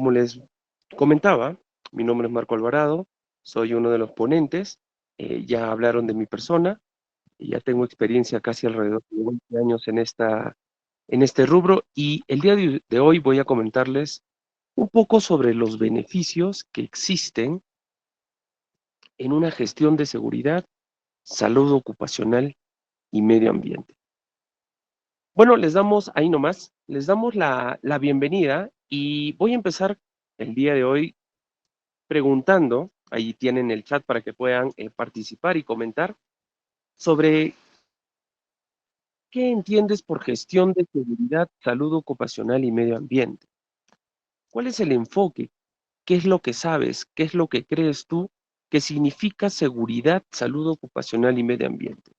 como les comentaba, mi nombre es Marco Alvarado, soy uno de los ponentes, ya hablaron de mi persona, y ya tengo experiencia casi alrededor de 20 años en este rubro, y el día de hoy voy a comentarles un poco sobre los beneficios que existen en una gestión de seguridad, salud ocupacional y medio ambiente. Bueno, les damos ahí nomás, les damos la bienvenida y voy a empezar el día de hoy preguntando, ahí tienen el chat para que puedan participar y comentar sobre qué entiendes por gestión de seguridad, salud ocupacional y medio ambiente. ¿Cuál es el enfoque? ¿Qué es lo que sabes? ¿Qué es lo que crees tú que significa seguridad, salud ocupacional y medio ambiente?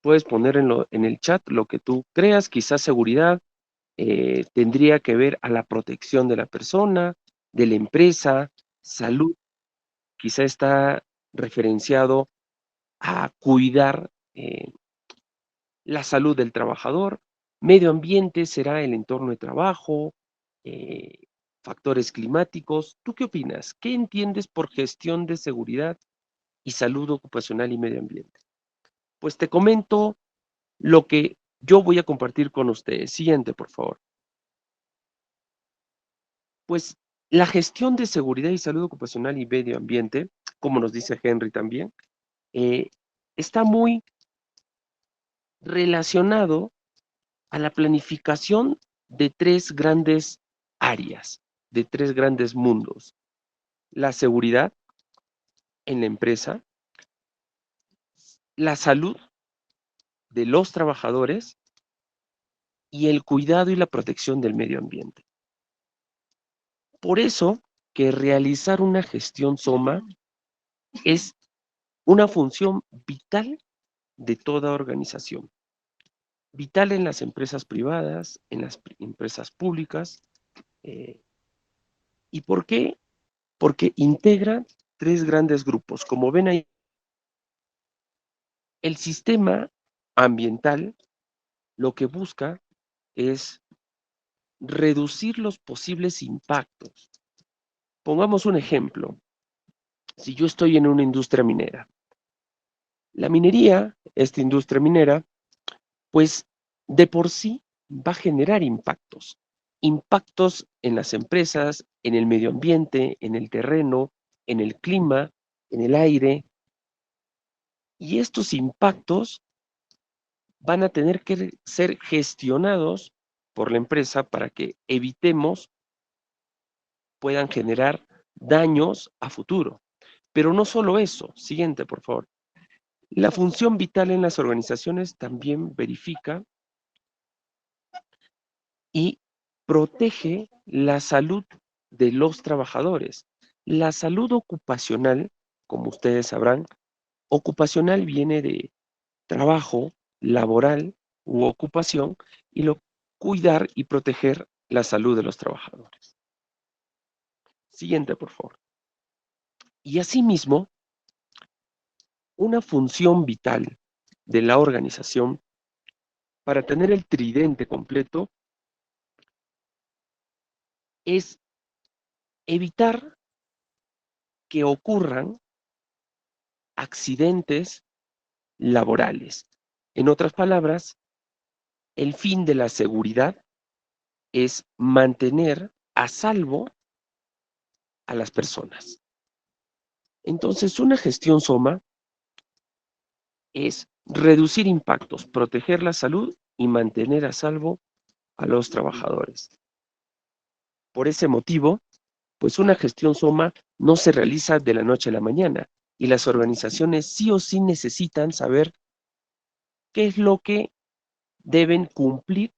Puedes poner en el chat lo que tú creas, quizás seguridad tendría que ver a la protección de la persona, de la empresa, salud, quizá está referenciado a cuidar la salud del trabajador, medio ambiente será el entorno de trabajo, eh, factores climáticos. ¿Tú qué opinas? ¿Qué entiendes por gestión de seguridad y salud ocupacional y medio ambiente? Pues te comento lo que yo voy a compartir con ustedes. Siguiente, por favor. Pues la gestión de seguridad y salud ocupacional y medio ambiente, como nos dice Henry también, eh, está muy relacionado a la planificación de tres grandes áreas, de tres grandes mundos. La seguridad en la empresa, la salud de los trabajadores y el cuidado y la protección del medio ambiente. Por eso que realizar una gestión SOMA es una función vital de toda organización. Vital en las empresas privadas, en las empresas públicas. ¿Y por qué? Porque integra tres grandes grupos. Como ven ahí, el sistema ambiental lo que busca es reducir los posibles impactos. Pongamos un ejemplo. Si yo estoy en una industria minera, la minería, esta industria minera, pues de por sí va a generar impactos. Impactos en las empresas, en el medio ambiente, en el terreno, en el clima, en el aire. Y estos impactos van a tener que ser gestionados por la empresa para que evitemos puedan generar daños a futuro. Pero no solo eso. Siguiente, por favor. La función vital en las organizaciones también verifica y protege la salud de los trabajadores. La salud ocupacional, como ustedes sabrán, ocupacional viene de trabajo, laboral u ocupación, y lo cuidar y proteger la salud de los trabajadores. Siguiente, por favor. Y asimismo, una función vital de la organización para tener el tridente completo es evitar que ocurran accidentes laborales. En otras palabras, el fin de la seguridad es mantener a salvo a las personas. Entonces, una gestión SOMA es reducir impactos, proteger la salud y mantener a salvo a los trabajadores. Por ese motivo, pues una gestión SOMA no se realiza de la noche a la mañana y las organizaciones sí o sí necesitan saber qué es lo que deben cumplir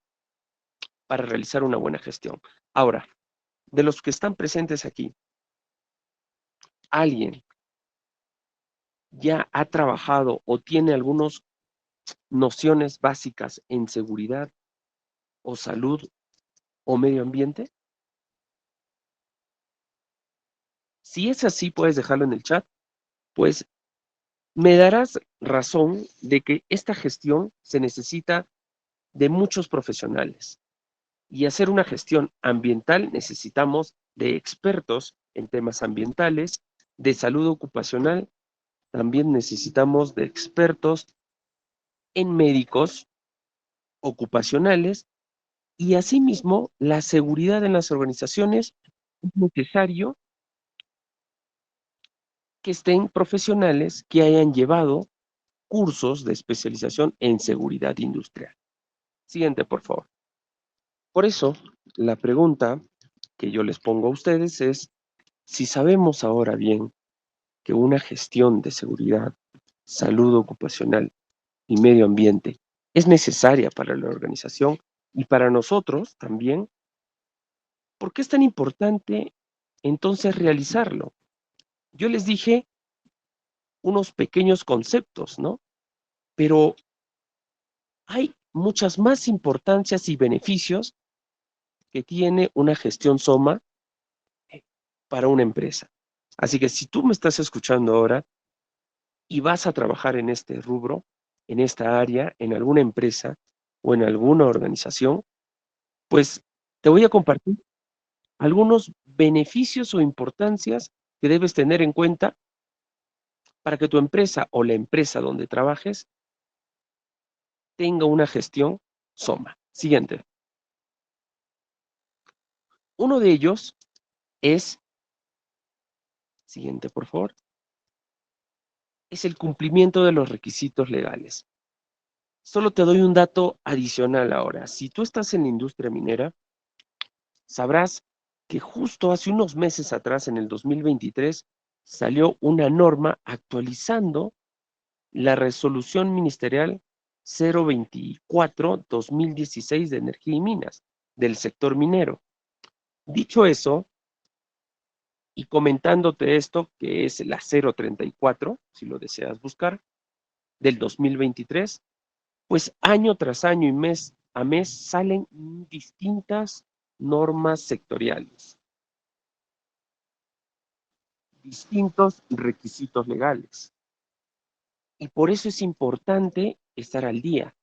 para realizar una buena gestión. Ahora, de los que están presentes aquí, ¿alguien ya ha trabajado o tiene algunas nociones básicas en seguridad o salud o medio ambiente? Si es así, puedes dejarlo en el chat, pues me darás razón de que esta gestión se necesita de muchos profesionales. Y hacer una gestión ambiental necesitamos de expertos en temas ambientales, de salud ocupacional, también necesitamos de expertos en médicos ocupacionales y asimismo la seguridad en las organizaciones es necesario que estén profesionales que hayan llevado cursos de especialización en seguridad industrial. Siguiente, por favor. Por eso, la pregunta que yo les pongo a ustedes es, si sabemos ahora bien que una gestión de seguridad, salud ocupacional y medio ambiente es necesaria para la organización y para nosotros también, ¿por qué es tan importante entonces realizarlo? Yo les dije unos pequeños conceptos, ¿no? Pero hay muchas más importancias y beneficios que tiene una gestión SOMA para una empresa. Así que si tú me estás escuchando ahora y vas a trabajar en este rubro, en esta área, en alguna empresa o en alguna organización, pues te voy a compartir algunos beneficios o importancias que debes tener en cuenta para que tu empresa o la empresa donde trabajes tenga una gestión SOMA. Siguiente. Uno de ellos es, siguiente por favor, es el cumplimiento de los requisitos legales. Solo te doy un dato adicional ahora. Si tú estás en la industria minera, sabrás que justo hace unos meses atrás, en el 2023, salió una norma actualizando la resolución ministerial 024-2016 de energía y minas del sector minero. Dicho eso, y comentándote esto, que es la 034, si lo deseas buscar, del 2023, pues año tras año y mes a mes salen distintas normas sectoriales, distintos requisitos legales. Y por eso es importante estar al día.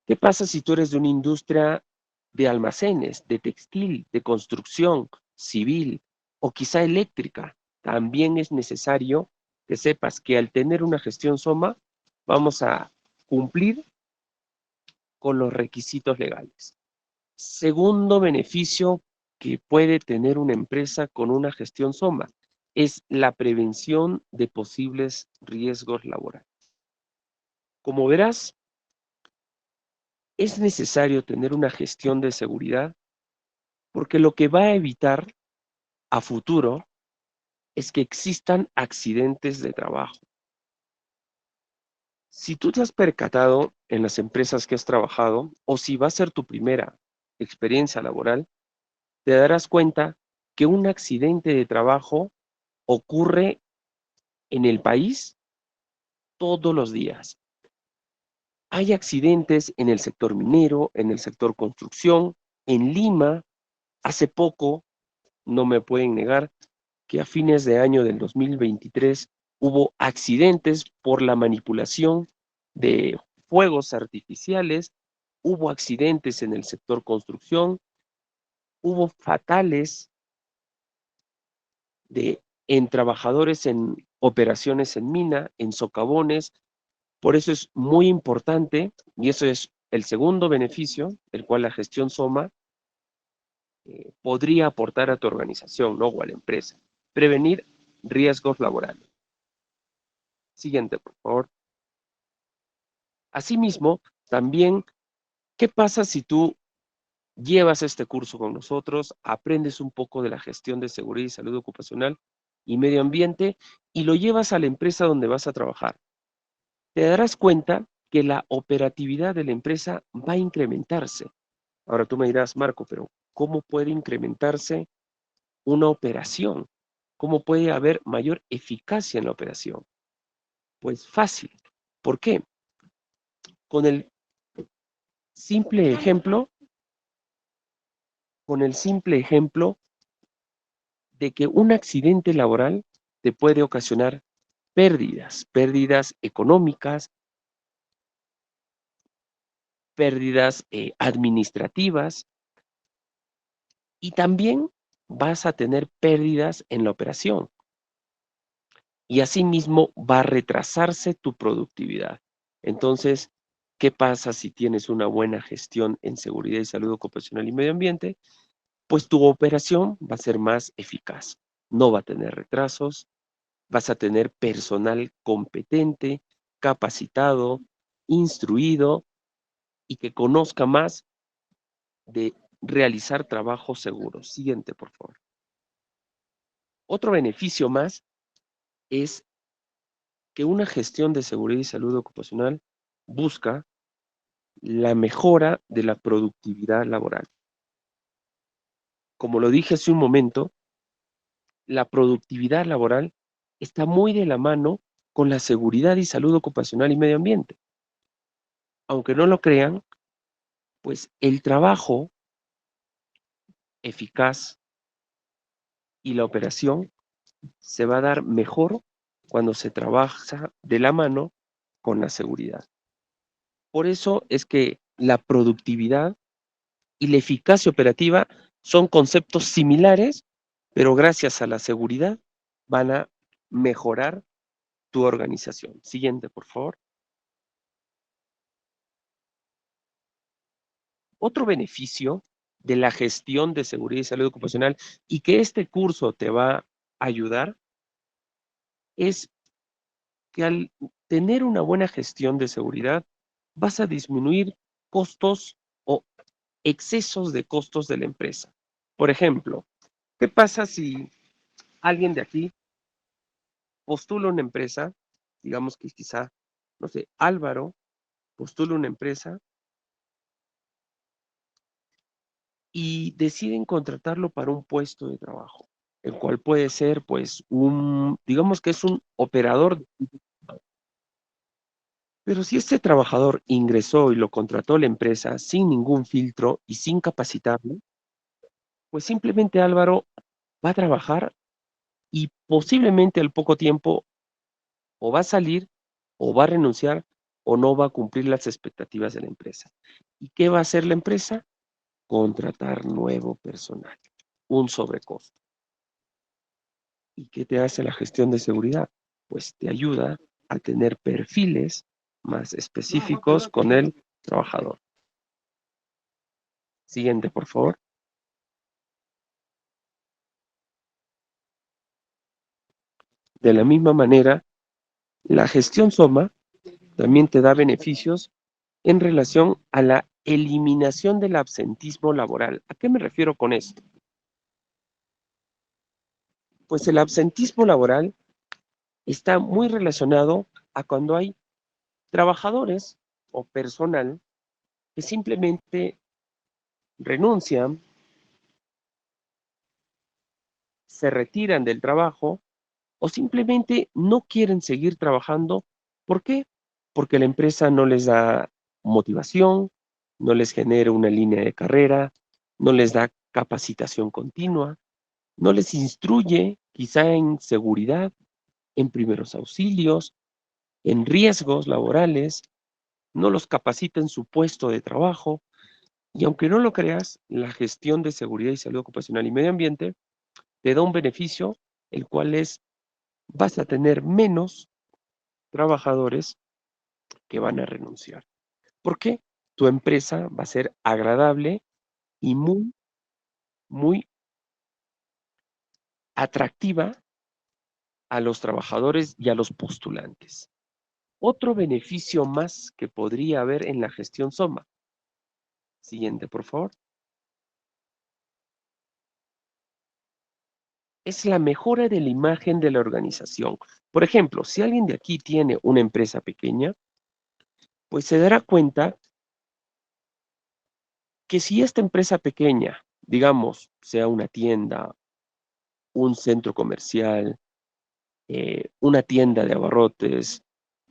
¿Qué pasa si tú eres de una industria de almacenes, de textil, de construcción, civil o quizá eléctrica? También es necesario que sepas que al tener una gestión SOMA, vamos a cumplir con los requisitos legales. Segundo beneficio que puede tener una empresa con una gestión SOMA es la prevención de posibles riesgos laborales. Como verás, es necesario tener una gestión de seguridad porque lo que va a evitar a futuro es que existan accidentes de trabajo. Si tú te has percatado en las empresas que has trabajado o si va a ser tu primera experiencia laboral, te darás cuenta que un accidente de trabajo ocurre en el país todos los días. Hay accidentes en el sector minero, en el sector construcción, en Lima. Hace poco, no me pueden negar, que a fines de año del 2023 hubo accidentes por la manipulación de fuegos artificiales, hubo accidentes en el sector construcción, hubo fatales en trabajadores en operaciones en mina, en socavones. Por eso es muy importante, y eso es el segundo beneficio, el cual la gestión SOMA podría aportar a tu organización, ¿no? O a la empresa. Prevenir riesgos laborales. Siguiente, por favor. Asimismo, también, ¿qué pasa si tú llevas este curso con nosotros, aprendes un poco de la gestión de seguridad y salud ocupacional y medio ambiente y lo llevas a la empresa donde vas a trabajar? Te darás cuenta que la operatividad de la empresa va a incrementarse. Ahora tú me dirás, Marco, pero ¿cómo puede incrementarse una operación? ¿Cómo puede haber mayor eficacia en la operación? Pues fácil. ¿Por qué? Con el simple ejemplo, con el simple ejemplo de que un accidente laboral te puede ocasionar pérdidas económicas, pérdidas administrativas, Y también vas a tener pérdidas en la operación y asimismo va a retrasarse tu productividad. Entonces, ¿qué pasa si tienes una buena gestión en seguridad y salud ocupacional y medio ambiente? Pues tu operación va a ser más eficaz, no va a tener retrasos, vas a tener personal competente, capacitado, instruido y que conozca más de realizar trabajos seguros. Siguiente, por favor. Otro beneficio más es que una gestión de seguridad y salud ocupacional busca la mejora de la productividad laboral. Como lo dije hace un momento, la productividad laboral está muy de la mano con la seguridad y salud ocupacional y medio ambiente. Aunque no lo crean, pues el trabajo eficaz y la operación se va a dar mejor cuando se trabaja de la mano con la seguridad. Por eso es que la productividad y la eficacia operativa son conceptos similares, pero gracias a la seguridad van a mejorar tu organización. Siguiente, por favor. Otro beneficio de la gestión de seguridad y salud ocupacional y que este curso te va a ayudar es que al tener una buena gestión de seguridad vas a disminuir costos o excesos de costos de la empresa. Por ejemplo, ¿qué pasa si alguien de aquí postula una empresa? Digamos que quizá, no sé, Álvaro postula una empresa y deciden contratarlo para un puesto de trabajo, el cual puede ser, pues, digamos que es un operador. Pero si este trabajador ingresó y lo contrató la empresa sin ningún filtro y sin capacitarlo, pues simplemente Álvaro va a trabajar y posiblemente al poco tiempo o va a salir o va a renunciar o no va a cumplir las expectativas de la empresa. ¿Y qué va a hacer la empresa? Contratar nuevo personal, un sobrecosto. ¿Y qué te hace la gestión de seguridad? Pues te ayuda a tener perfiles más específicos con el trabajador. Siguiente, por favor. De la misma manera, la gestión SOMA también te da beneficios en relación a la eliminación del absentismo laboral. ¿A qué me refiero con esto? Pues el absentismo laboral está muy relacionado a cuando hay trabajadores o personal que simplemente renuncian, se retiran del trabajo o simplemente no quieren seguir trabajando. ¿Por qué? Porque la empresa no les da motivación, no les genera una línea de carrera, no les da capacitación continua, no les instruye quizá en seguridad, en primeros auxilios, en riesgos laborales, no los capacita en su puesto de trabajo. Y aunque no lo creas, la gestión de seguridad y salud ocupacional y medio ambiente te da un beneficio, el cual es, vas a tener menos trabajadores que van a renunciar. ¿Por qué? Tu empresa va a ser agradable y muy, muy atractiva a los trabajadores y a los postulantes. Otro beneficio más que podría haber en la gestión SOMA. Siguiente, por favor. Es la mejora de la imagen de la organización. Por ejemplo, si alguien de aquí tiene una empresa pequeña, pues se dará cuenta que si esta empresa pequeña, digamos, sea una tienda, un centro comercial, una tienda de abarrotes,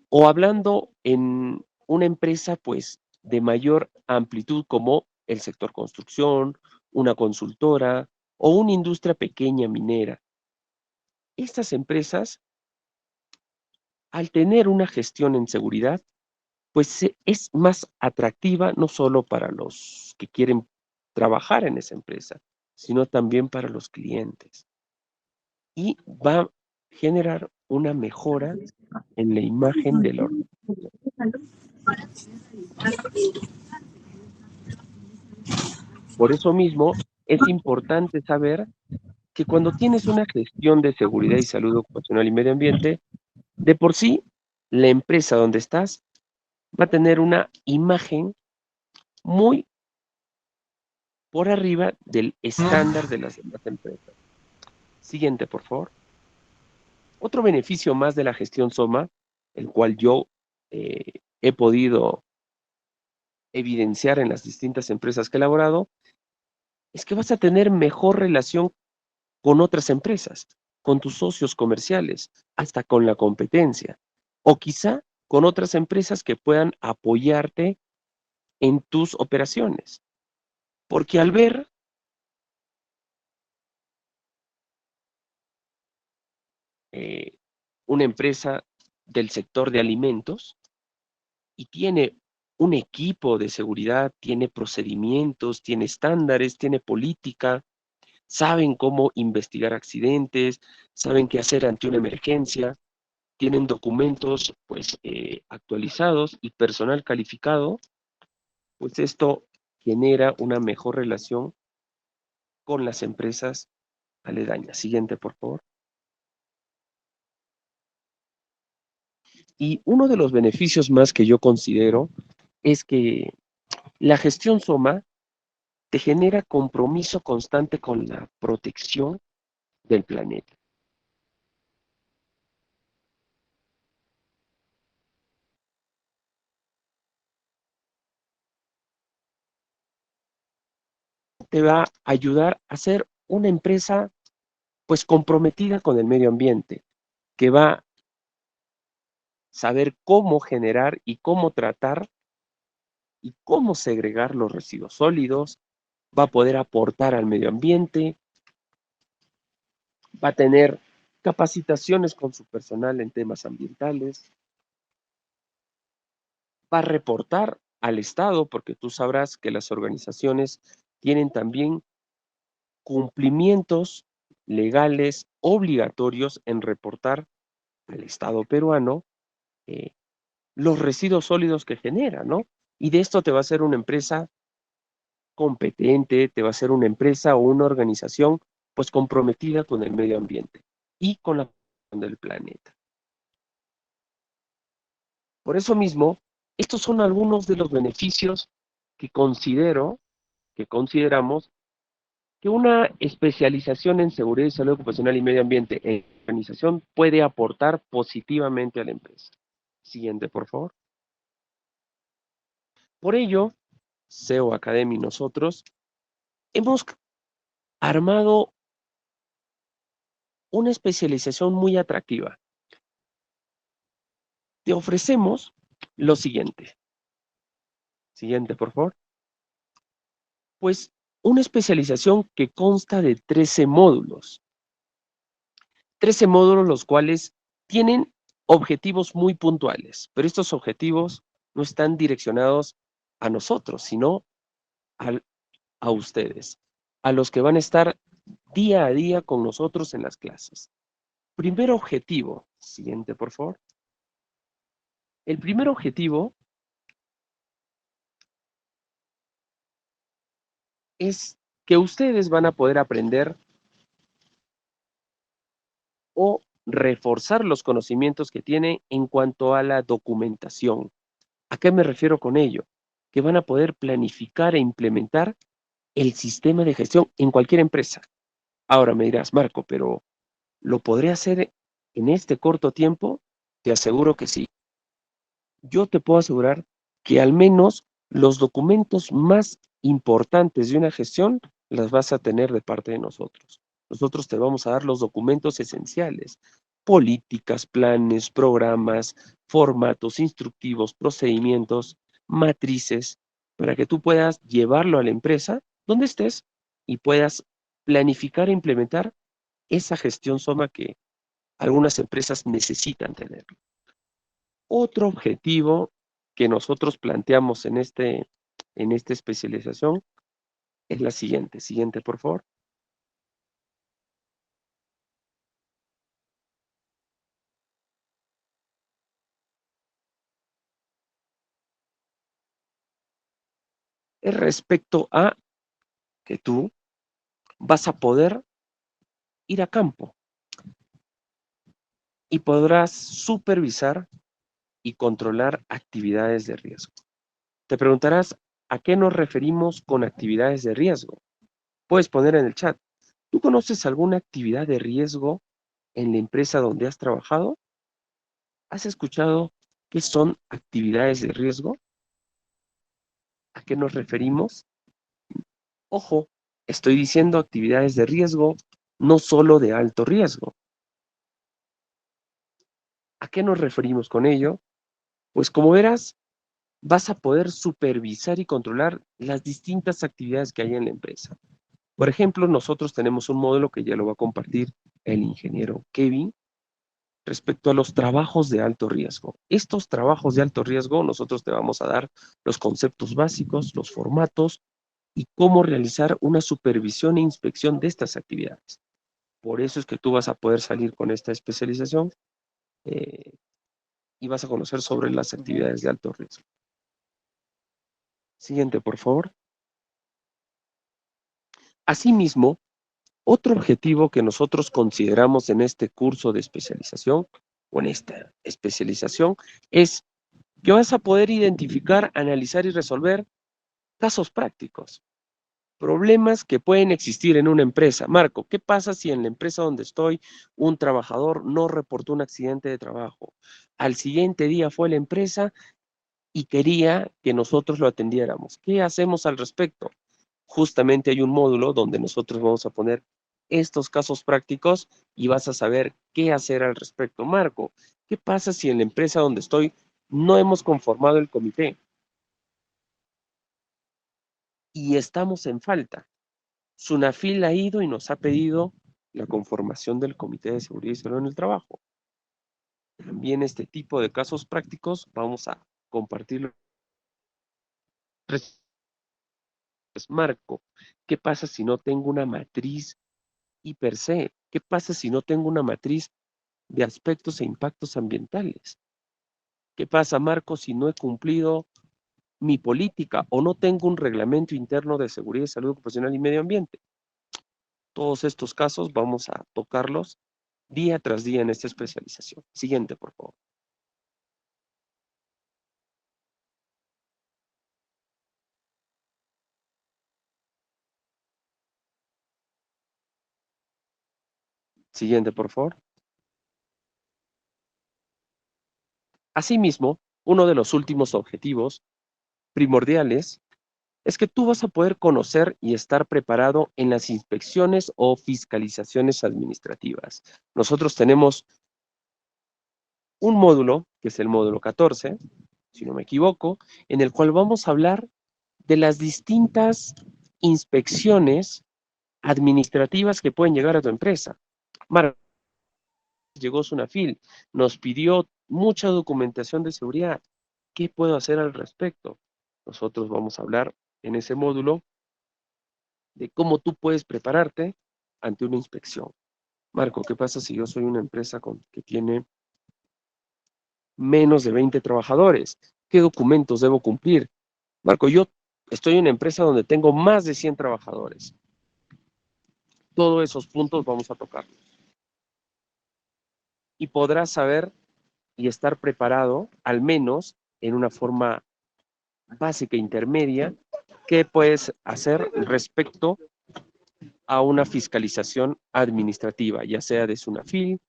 o hablando en una empresa pues de mayor amplitud como el sector construcción, una consultora o una industria pequeña minera. Estas empresas, al tener una gestión en seguridad, pues es más atractiva no solo para los que quieren trabajar en esa empresa, sino también para los clientes. Y va a generar una mejora en la imagen de la organización. Por eso mismo, es importante saber que cuando tienes una gestión de seguridad y salud ocupacional y medio ambiente, de por sí, la empresa donde estás va a tener una imagen muy por arriba del estándar de las demás empresas. Siguiente, por favor. Otro beneficio más de la gestión SOMA, el cual yo he podido evidenciar en las distintas empresas que he elaborado, es que vas a tener mejor relación con otras empresas, con tus socios comerciales, hasta con la competencia, o quizá con otras empresas que puedan apoyarte en tus operaciones. Porque al ver eh, una empresa del sector de alimentos y tiene un equipo de seguridad, tiene procedimientos, tiene estándares, tiene política, saben cómo investigar accidentes, saben qué hacer ante una emergencia, tienen documentos pues actualizados y personal calificado, pues esto genera una mejor relación con las empresas aledañas. Siguiente, por favor. Y uno de los beneficios más que yo considero es que la gestión SOMA te genera compromiso constante con la protección del planeta. Te va a ayudar a ser una empresa pues comprometida con el medio ambiente, que va a saber cómo generar y cómo tratar y cómo segregar los residuos sólidos, va a poder aportar al medio ambiente, va a tener capacitaciones con su personal en temas ambientales, va a reportar al Estado, porque tú sabrás que las organizaciones tienen también cumplimientos legales obligatorios en reportar al Estado peruano eh, los residuos sólidos que genera, ¿no? Y de esto te va a ser una empresa competente, te va a ser una empresa o una organización pues comprometida con el medio ambiente y con la protección del planeta. Por eso mismo, estos son algunos de los beneficios que consideramos que una especialización en seguridad y salud ocupacional y medio ambiente en la organización puede aportar positivamente a la empresa. Siguiente, por favor. Por ello, SEO Academy y nosotros hemos armado una especialización muy atractiva. Te ofrecemos lo siguiente. Siguiente, por favor. Pues una especialización que consta de 13 módulos. 13 módulos los cuales tienen objetivos muy puntuales, pero estos objetivos no están direccionados a nosotros, sino a, a ustedes, a los que van a estar día a día con nosotros en las clases. Primer objetivo, siguiente por favor. El primer objetivo es que ustedes van a poder aprender o reforzar los conocimientos que tienen en cuanto a la documentación. ¿A qué me refiero con ello? Que van a poder planificar e implementar el sistema de gestión en cualquier empresa. Ahora me dirás, Marco, pero ¿lo podré hacer en este corto tiempo? Te aseguro que sí. Yo te puedo asegurar que al menos los documentos más importantes de una gestión las vas a tener de parte de nosotros. Nosotros te vamos a dar los documentos esenciales, políticas, planes, programas, formatos, instructivos, procedimientos, matrices, para que tú puedas llevarlo a la empresa donde estés y puedas planificar e implementar esa gestión SOMA que algunas empresas necesitan tener. Otro objetivo que nosotros planteamos en esta especialización es la siguiente. Siguiente, por favor. es respecto a que tú vas a poder ir a campo y podrás supervisar y controlar actividades de riesgo. Te preguntarás, ¿a qué nos referimos con actividades de riesgo? Puedes poner en el chat, ¿tú conoces alguna actividad de riesgo en la empresa donde has trabajado? ¿Has escuchado qué son actividades de riesgo? ¿A qué nos referimos? Ojo, estoy diciendo actividades de riesgo, no solo de alto riesgo. ¿A qué nos referimos con ello? Pues como verás, vas a poder supervisar y controlar las distintas actividades que hay en la empresa. Por ejemplo, nosotros tenemos un módulo que ya lo va a compartir el ingeniero Kevin respecto a los trabajos de alto riesgo. Estos trabajos de alto riesgo, nosotros te vamos a dar los conceptos básicos, los formatos y cómo realizar una supervisión e inspección de estas actividades. Por eso es que tú vas a poder salir con esta especialización eh, y vas a conocer sobre las actividades de alto riesgo. Siguiente, por favor. Asimismo, otro objetivo que nosotros consideramos en este curso de especialización o en esta especialización es que vas a poder identificar, analizar y resolver casos prácticos, problemas que pueden existir en una empresa. Marco, ¿qué pasa si en la empresa donde estoy un trabajador no reportó un accidente de trabajo? Al siguiente día fue a la empresa y quería que nosotros lo atendiéramos. ¿Qué hacemos al respecto? Justamente hay un módulo donde nosotros vamos a poner estos casos prácticos y vas a saber qué hacer al respecto. Marco, ¿qué pasa si en la empresa donde estoy no hemos conformado el comité y estamos en falta? Sunafil ha ido y nos ha pedido la conformación del Comité de Seguridad y Salud en el Trabajo. También este tipo de casos prácticos vamos a compartirlo. Marco, ¿qué pasa si no tengo una matriz y per se? ¿Qué pasa si no tengo una matriz de aspectos e impactos ambientales? ¿Qué pasa, Marco, si no he cumplido mi política o no tengo un reglamento interno de seguridad y salud ocupacional y medio ambiente? Todos estos casos vamos a tocarlos día tras día en esta especialización. Siguiente, por favor. Siguiente, por favor. Asimismo, uno de los últimos objetivos primordiales es que tú vas a poder conocer y estar preparado en las inspecciones o fiscalizaciones administrativas. Nosotros tenemos un módulo, que es el módulo 14, si no me equivoco, en el cual vamos a hablar de las distintas inspecciones administrativas que pueden llegar a tu empresa. Marco, llegó Sunafil, nos pidió mucha documentación de seguridad. ¿Qué puedo hacer al respecto? Nosotros vamos a hablar en ese módulo de cómo tú puedes prepararte ante una inspección. Marco, ¿qué pasa si yo soy una empresa que tiene menos de 20 trabajadores? ¿Qué documentos debo cumplir? Marco, yo estoy en una empresa donde tengo más de 100 trabajadores. Todos esos puntos vamos a tocar. Y podrás saber y estar preparado, al menos en una forma básica e intermedia, qué puedes hacer respecto a una fiscalización administrativa, ya sea de Sunafil,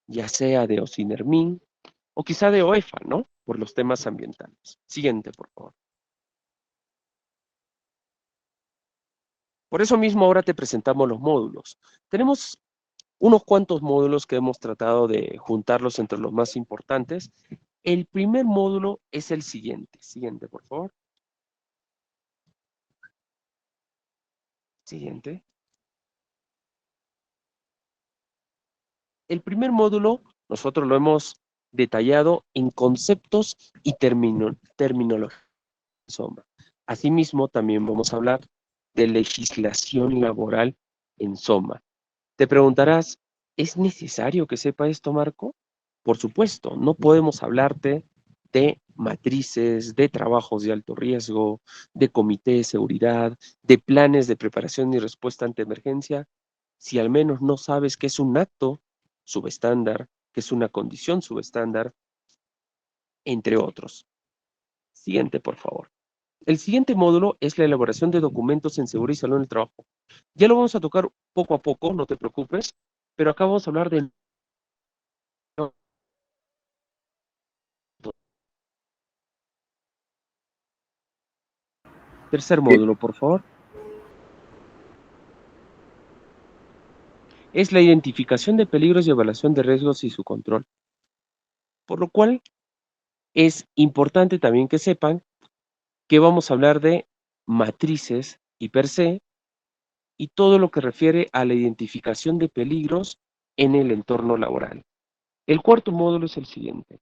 ya sea de Ocinermin, o quizá de OEFA, ¿no? Por los temas ambientales. Siguiente, por favor. Por eso mismo ahora te presentamos los módulos. Tenemos unos cuantos módulos que hemos tratado de juntarlos entre los más importantes. El primer módulo es el siguiente. Siguiente, por favor. Siguiente. El primer módulo nosotros lo hemos detallado en conceptos y terminología. SOMA. Asimismo, también vamos a hablar de legislación laboral en SOMA. Te preguntarás, ¿es necesario que sepa esto, Marco? Por supuesto, no podemos hablarte de matrices, de trabajos de alto riesgo, de comité de seguridad, de planes de preparación y respuesta ante emergencia, si al menos no sabes qué es un acto subestándar, qué es una condición subestándar, entre otros? Siguiente, por favor. El siguiente módulo es la elaboración de documentos en seguridad y salud en el trabajo. Ya lo vamos a tocar poco a poco, no te preocupes, pero acá vamos a hablar de tercer módulo, por favor. Es la identificación de peligros y evaluación de riesgos y su control. Por lo cual es importante también que sepan que vamos a hablar de matrices y per se y todo lo que refiere a la identificación de peligros en el entorno laboral. El cuarto módulo es el siguiente.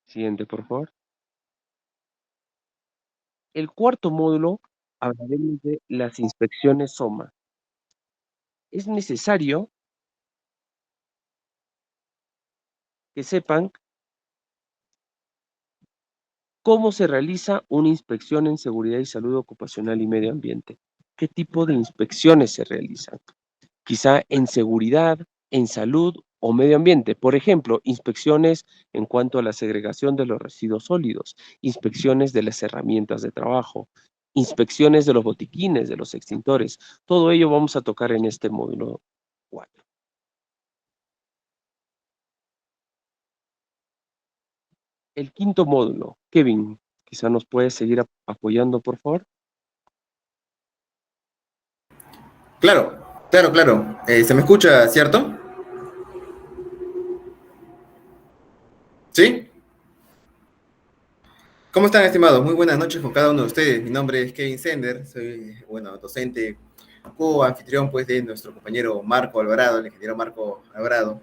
Siguiente, por favor. El cuarto módulo hablaremos de las inspecciones SOMA. Es necesario que sepan cómo se realiza una inspección en seguridad y salud ocupacional y medio ambiente. ¿Qué tipo de inspecciones se realizan? Quizá en seguridad, en salud o medio ambiente. Por ejemplo, inspecciones en cuanto a la segregación de los residuos sólidos, inspecciones de las herramientas de trabajo, inspecciones de los botiquines, de los extintores. Todo ello vamos a tocar en este módulo 4. El quinto módulo, Kevin, quizá nos puedes seguir apoyando, por favor. Claro, claro, claro. ¿Se me escucha, cierto? ¿Sí? ¿Cómo están, estimados? Muy buenas noches con cada uno de ustedes. Mi nombre es Kevin Sender, soy, bueno, docente, co-anfitrión, pues, de nuestro compañero Marco Alvarado, el ingeniero Marco Alvarado.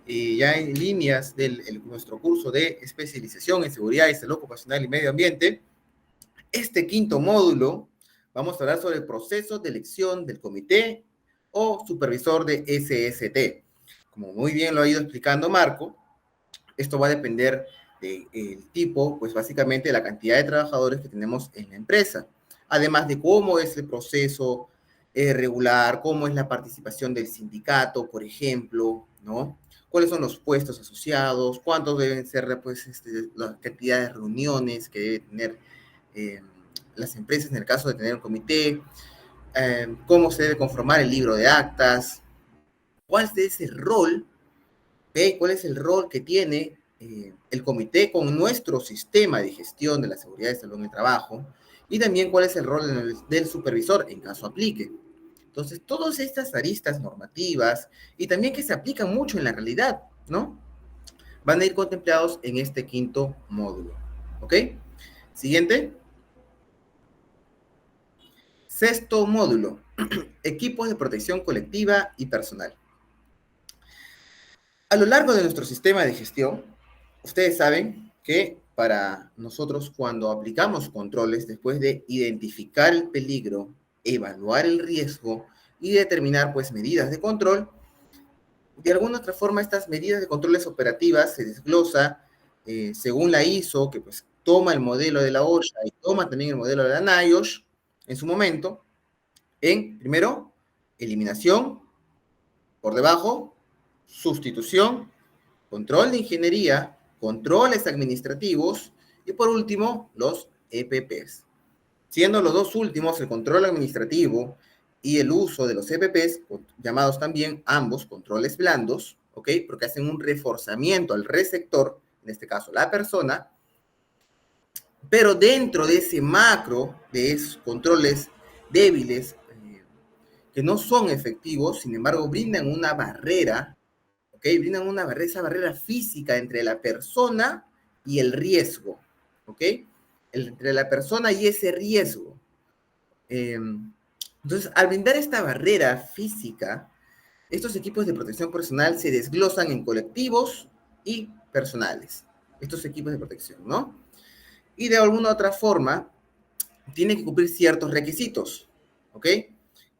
Y ya en líneas de nuestro curso de especialización en seguridad y salud ocupacional y medio ambiente, este quinto módulo, vamos a hablar sobre el proceso de elección del comité o supervisor de SST. Como muy bien lo ha ido explicando Marco, esto va a depender del tipo, pues básicamente de la cantidad de trabajadores que tenemos en la empresa. Además de cómo es el proceso regular, cómo es la participación del sindicato, por ejemplo, ¿no? ¿Cuáles son los puestos asociados? ¿Cuántos deben ser, pues, las cantidades de reuniones que debe tener eh, las empresas en el caso de tener un comité? ¿Cómo se debe conformar el libro de actas? ¿Cuál es el rol? ¿Okay? ¿Cuál es el rol que tiene el comité con nuestro sistema de gestión de la seguridad y salud en el trabajo? Y también cuál es el rol del supervisor en caso aplique. Entonces, todas estas aristas normativas y también que se aplican mucho en la realidad, ¿no? Van a ir contemplados en este quinto módulo. ¿Ok? Siguiente. Sexto módulo. Equipos de protección colectiva y personal. A lo largo de nuestro sistema de gestión, ustedes saben que para nosotros cuando aplicamos controles, después de identificar el peligro, evaluar el riesgo y determinar pues medidas de control, de alguna otra forma estas medidas de controles operativas se desglosa según la ISO, que pues toma el modelo de la OSHA y toma también el modelo de la NIOSH en su momento, en primero, eliminación, por debajo, sustitución, control de ingeniería, controles administrativos y por último los EPPs. Siendo los dos últimos el control administrativo y el uso de los EPPs, llamados también ambos controles blandos, ¿ok? Porque hacen un reforzamiento al receptor, en este caso la persona, pero dentro de ese macro de esos controles débiles que no son efectivos, sin embargo brindan una barrera, ¿ok? Brindan una barrera, esa barrera física entre la persona y el riesgo, ¿ok? Entre la persona y ese riesgo. Entonces, al brindar esta barrera física, estos equipos de protección personal se desglosan en colectivos y personales. Estos equipos de protección, ¿no? Y de alguna otra forma, tiene que cumplir ciertos requisitos, ¿ok?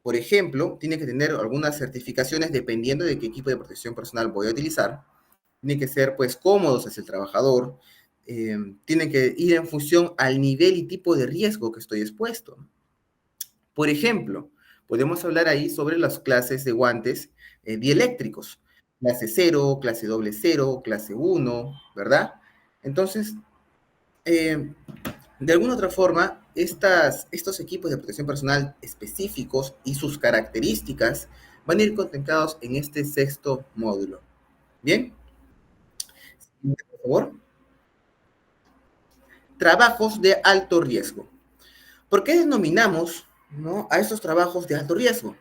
Por ejemplo, tiene que tener algunas certificaciones dependiendo de qué equipo de protección personal voy a utilizar. Tienen que ser, pues, cómodos hacia el trabajador. Tienen que ir en función al nivel y tipo de riesgo que estoy expuesto. Por ejemplo, podemos hablar ahí sobre las clases de guantes dieléctricos. Clase cero, clase doble cero, clase uno, ¿verdad? Entonces, de alguna otra forma, estos equipos de protección personal específicos y sus características van a ir contemplados en este sexto módulo. ¿Bien? Por favor. Trabajos de alto riesgo. ¿Por qué denominamos, ¿no?, a estos trabajos de alto riesgo?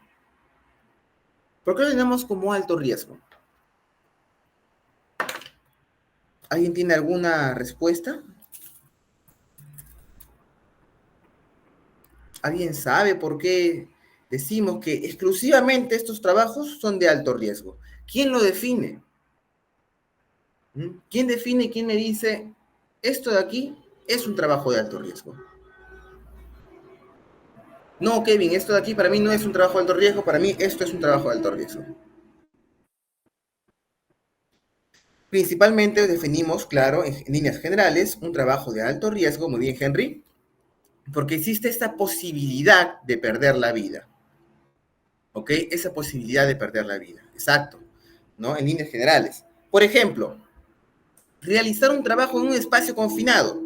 ¿Por qué lo denominamos como alto riesgo? ¿Alguien tiene alguna respuesta? ¿Alguien sabe por qué decimos que exclusivamente estos trabajos son de alto riesgo? ¿Quién lo define? ¿Quién define, quién me dice, esto de aquí es un trabajo de alto riesgo? No, Kevin, esto de aquí para mí no es un trabajo de alto riesgo, para mí esto es un trabajo de alto riesgo. Principalmente definimos, claro, en líneas generales, un trabajo de alto riesgo, muy bien, Henry, porque existe esta posibilidad de perder la vida, ¿ok? Esa posibilidad de perder la vida, exacto, ¿no? En líneas generales. Por ejemplo, realizar un trabajo en un espacio confinado.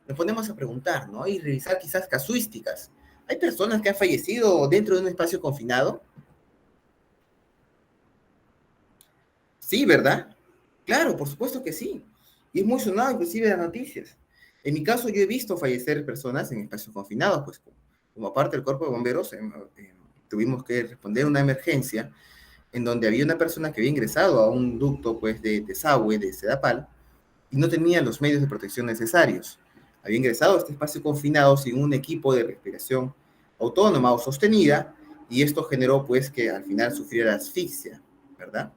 Nos ponemos a preguntar, ¿no? Y revisar quizás casuísticas. ¿Hay personas que han fallecido dentro de un espacio confinado? Sí, ¿verdad? Claro, por supuesto que sí. Y es muy sonado inclusive en las noticias. En mi caso, yo he visto fallecer personas en espacios confinados, pues como parte del cuerpo de bomberos, tuvimos que responder a una emergencia en donde había una persona que había ingresado a un ducto, pues, de desagüe de Sedapal y no tenía los medios de protección necesarios. Había ingresado a este espacio confinado sin un equipo de respiración autónoma o sostenida y esto generó, pues, que al final sufriera asfixia, ¿verdad?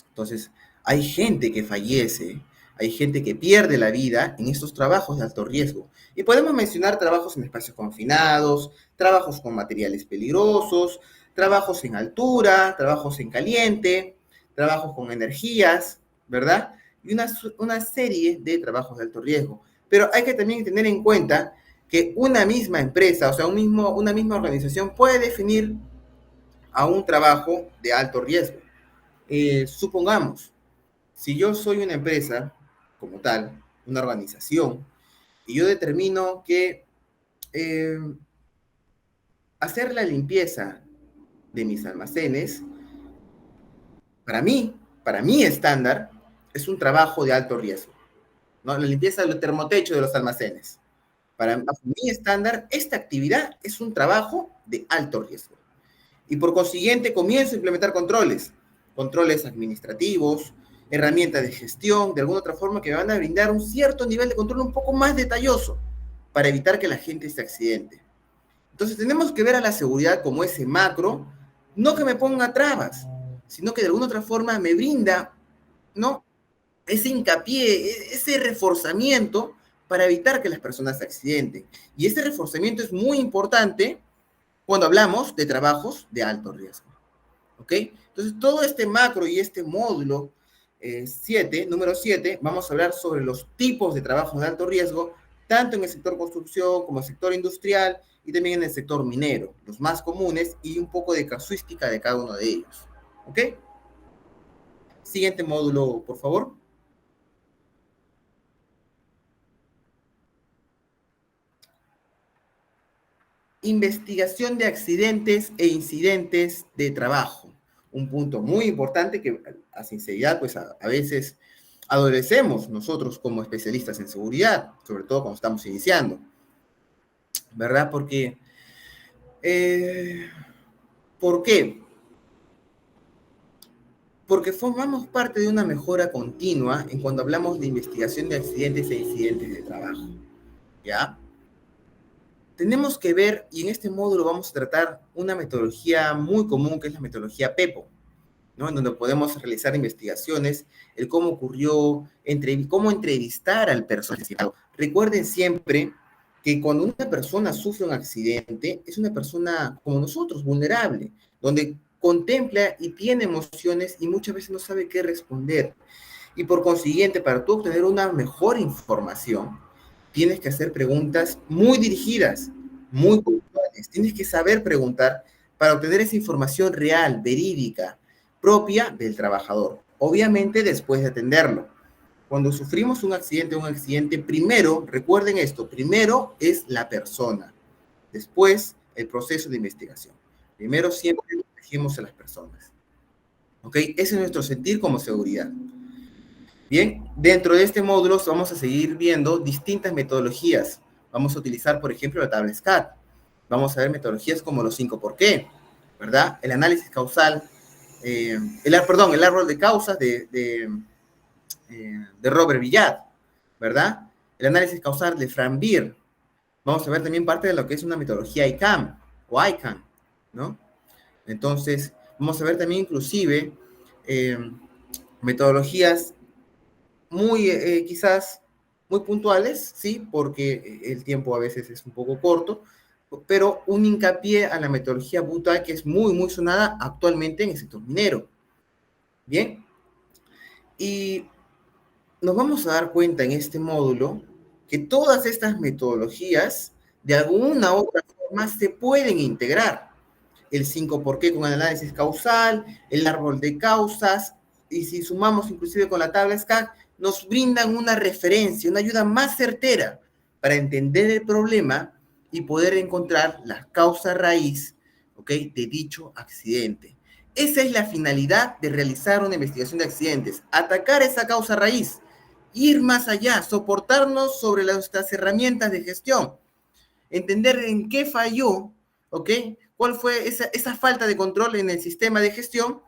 Entonces, hay gente que fallece, hay gente que pierde la vida en estos trabajos de alto riesgo. Y podemos mencionar trabajos en espacios confinados, trabajos con materiales peligrosos, trabajos en altura, trabajos en caliente, trabajos con energías, ¿verdad? Y una serie de trabajos de alto riesgo. Pero hay que también tener en cuenta que una misma empresa, o sea, una misma organización puede definir a un trabajo de alto riesgo. Supongamos, si yo soy una empresa como tal, una organización, y yo determino que eh, hacer la limpieza de mis almacenes, para mí estándar, es un trabajo de alto riesgo, ¿no? La limpieza del termotecho de los almacenes. Para mi estándar, esta actividad es un trabajo de alto riesgo. Y por consiguiente comienzo a implementar controles administrativos, herramientas de gestión, de alguna otra forma que me van a brindar un cierto nivel de control un poco más detalloso para evitar que la gente se accidente. Entonces tenemos que ver a la seguridad como ese macro, no que me ponga trabas, sino que de alguna otra forma me brinda, ¿no?, ese hincapié, ese reforzamiento para evitar que las personas se accidenten. Y ese reforzamiento es muy importante cuando hablamos de trabajos de alto riesgo. ¿Ok? Entonces, todo este macro y este módulo 7, número 7, vamos a hablar sobre los tipos de trabajos de alto riesgo, tanto en el sector construcción como en el sector industrial y también en el sector minero, los más comunes y un poco de casuística de cada uno de ellos. ¿Ok? Siguiente módulo, por favor. Investigación de accidentes e incidentes de trabajo. Un punto muy importante que, a sinceridad, pues a veces adolecemos nosotros como especialistas en seguridad, sobre todo cuando estamos iniciando, ¿verdad? Porque, eh, ¿por qué? Porque formamos parte de una mejora continua en cuando hablamos de investigación de accidentes e incidentes de trabajo, ¿ya? Tenemos que ver, y en este módulo vamos a tratar una metodología muy común que es la metodología PEPO, ¿no? En donde podemos realizar investigaciones, el cómo ocurrió, cómo entrevistar al personal. Recuerden siempre que cuando una persona sufre un accidente, es una persona como nosotros, vulnerable, donde contempla y tiene emociones y muchas veces no sabe qué responder. Y por consiguiente, para tú obtener una mejor información, tienes que hacer preguntas muy dirigidas, muy puntuales. Tienes que saber preguntar para obtener esa información real, verídica, propia del trabajador. Obviamente después de atenderlo. Cuando sufrimos un accidente, primero, recuerden esto, primero es la persona, después el proceso de investigación. Primero siempre protegemos a las personas. ¿Ok? Ese es nuestro sentir como seguridad. Bien, dentro de este módulo vamos a seguir viendo distintas metodologías. Vamos a utilizar, por ejemplo, la tabla SCAT. Vamos a ver metodologías como los 5 por qué, ¿verdad? El análisis causal, el árbol de causas de Robert Villat, ¿verdad? El análisis causal de Frank Beer. Vamos a ver también parte de lo que es una metodología ICAM o ICANN, ¿no? Entonces, vamos a ver también inclusive metodologías muy, quizás, muy puntuales, ¿sí? Porque el tiempo a veces es un poco corto, pero un hincapié a la metodología Butai que es muy, muy sonada actualmente en el sector minero. Bien, y nos vamos a dar cuenta en este módulo que todas estas metodologías, de alguna u otra forma, se pueden integrar. El 5 por qué con el análisis causal, el árbol de causas, y si sumamos inclusive con la tabla SCAC, nos brindan una referencia, una ayuda más certera para entender el problema y poder encontrar la causa raíz, ¿ok?, de dicho accidente. Esa es la finalidad de realizar una investigación de accidentes, atacar esa causa raíz, ir más allá, soportarnos sobre nuestras herramientas de gestión, entender en qué falló, ¿ok? ¿Cuál fue esa falta de control en el sistema de gestión?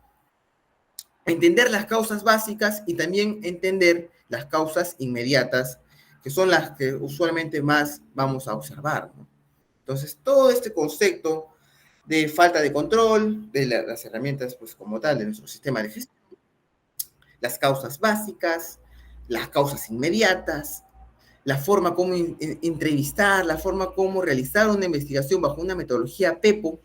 Entender las causas básicas y también entender las causas inmediatas, que son las que usualmente más vamos a observar, ¿no? Entonces, todo este concepto de falta de control, de las herramientas, pues como tal, de nuestro sistema de gestión, las causas básicas, las causas inmediatas, la forma como entrevistar, la forma como realizar una investigación bajo una metodología PEPO,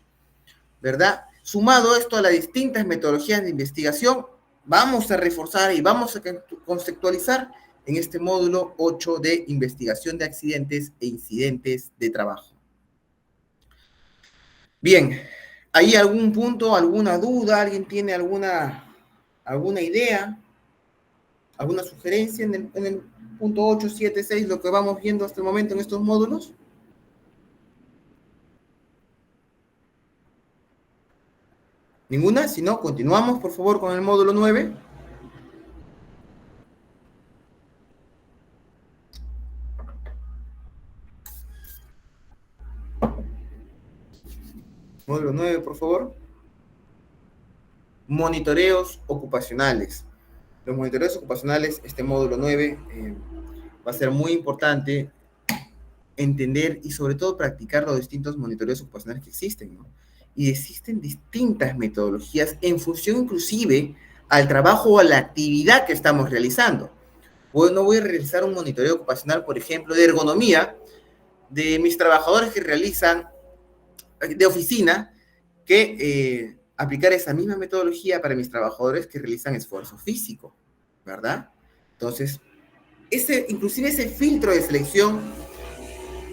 ¿verdad? Sumado esto a las distintas metodologías de investigación, vamos a reforzar y vamos a conceptualizar en este módulo 8 de investigación de accidentes e incidentes de trabajo. Bien, ¿hay algún punto, alguna duda? ¿Alguien tiene alguna idea? ¿Alguna sugerencia en el punto 8, 7, 6, lo que vamos viendo hasta el momento en estos módulos? ¿Ninguna? Si no, continuamos, por favor, con el módulo 9. Módulo 9, por favor. Monitoreos ocupacionales. Los monitoreos ocupacionales, este módulo 9, va a ser muy importante entender y sobre todo practicar los distintos monitoreos ocupacionales que existen, ¿no? Y existen distintas metodologías en función inclusive al trabajo o a la actividad que estamos realizando. No voy a realizar un monitoreo ocupacional, por ejemplo, de ergonomía de mis trabajadores que realizan de oficina, que aplicar esa misma metodología para mis trabajadores que realizan esfuerzo físico, ¿verdad? Entonces, inclusive ese filtro de selección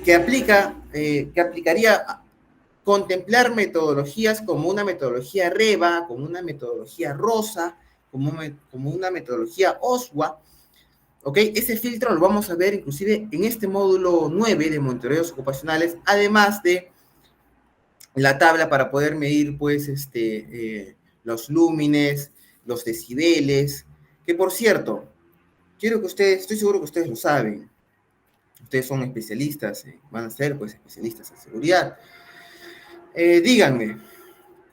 que aplicaría contemplar metodologías como una metodología REVA, como una metodología ROSA, como una metodología OSWA, ¿ok? Ese filtro lo vamos a ver inclusive en este módulo 9 de monitoreos ocupacionales, además de la tabla para poder medir, pues, los lúmenes, los decibeles, que por cierto, estoy seguro que ustedes lo saben, ustedes son especialistas, van a ser, pues, especialistas en seguridad. Díganme,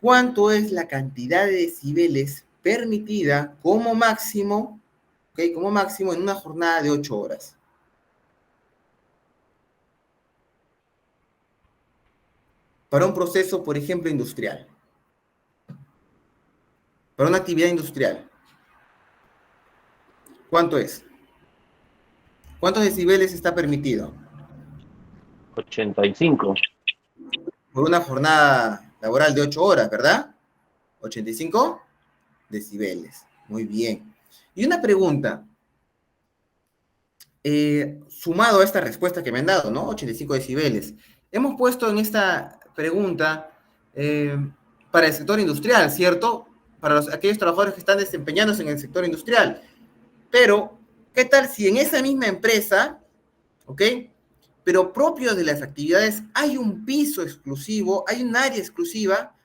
¿cuánto es la cantidad de decibeles permitida como máximo, ¿ok?, como máximo en una jornada de 8 horas? Para un proceso, por ejemplo, industrial. Para una actividad industrial. ¿Cuánto es? ¿Cuántos decibeles está permitido? 85. Por una jornada laboral de 8 horas, ¿verdad? 85 decibeles. Muy bien. Y una pregunta, sumado a esta respuesta que me han dado, ¿no? 85 decibeles. Hemos puesto en esta pregunta eh, para el sector industrial, ¿cierto? Para aquellos trabajadores que están desempeñándose en el sector industrial. Pero, ¿qué tal si en esa misma empresa, ¿ok? Pero propio de las actividades hay un piso exclusivo, hay un área exclusiva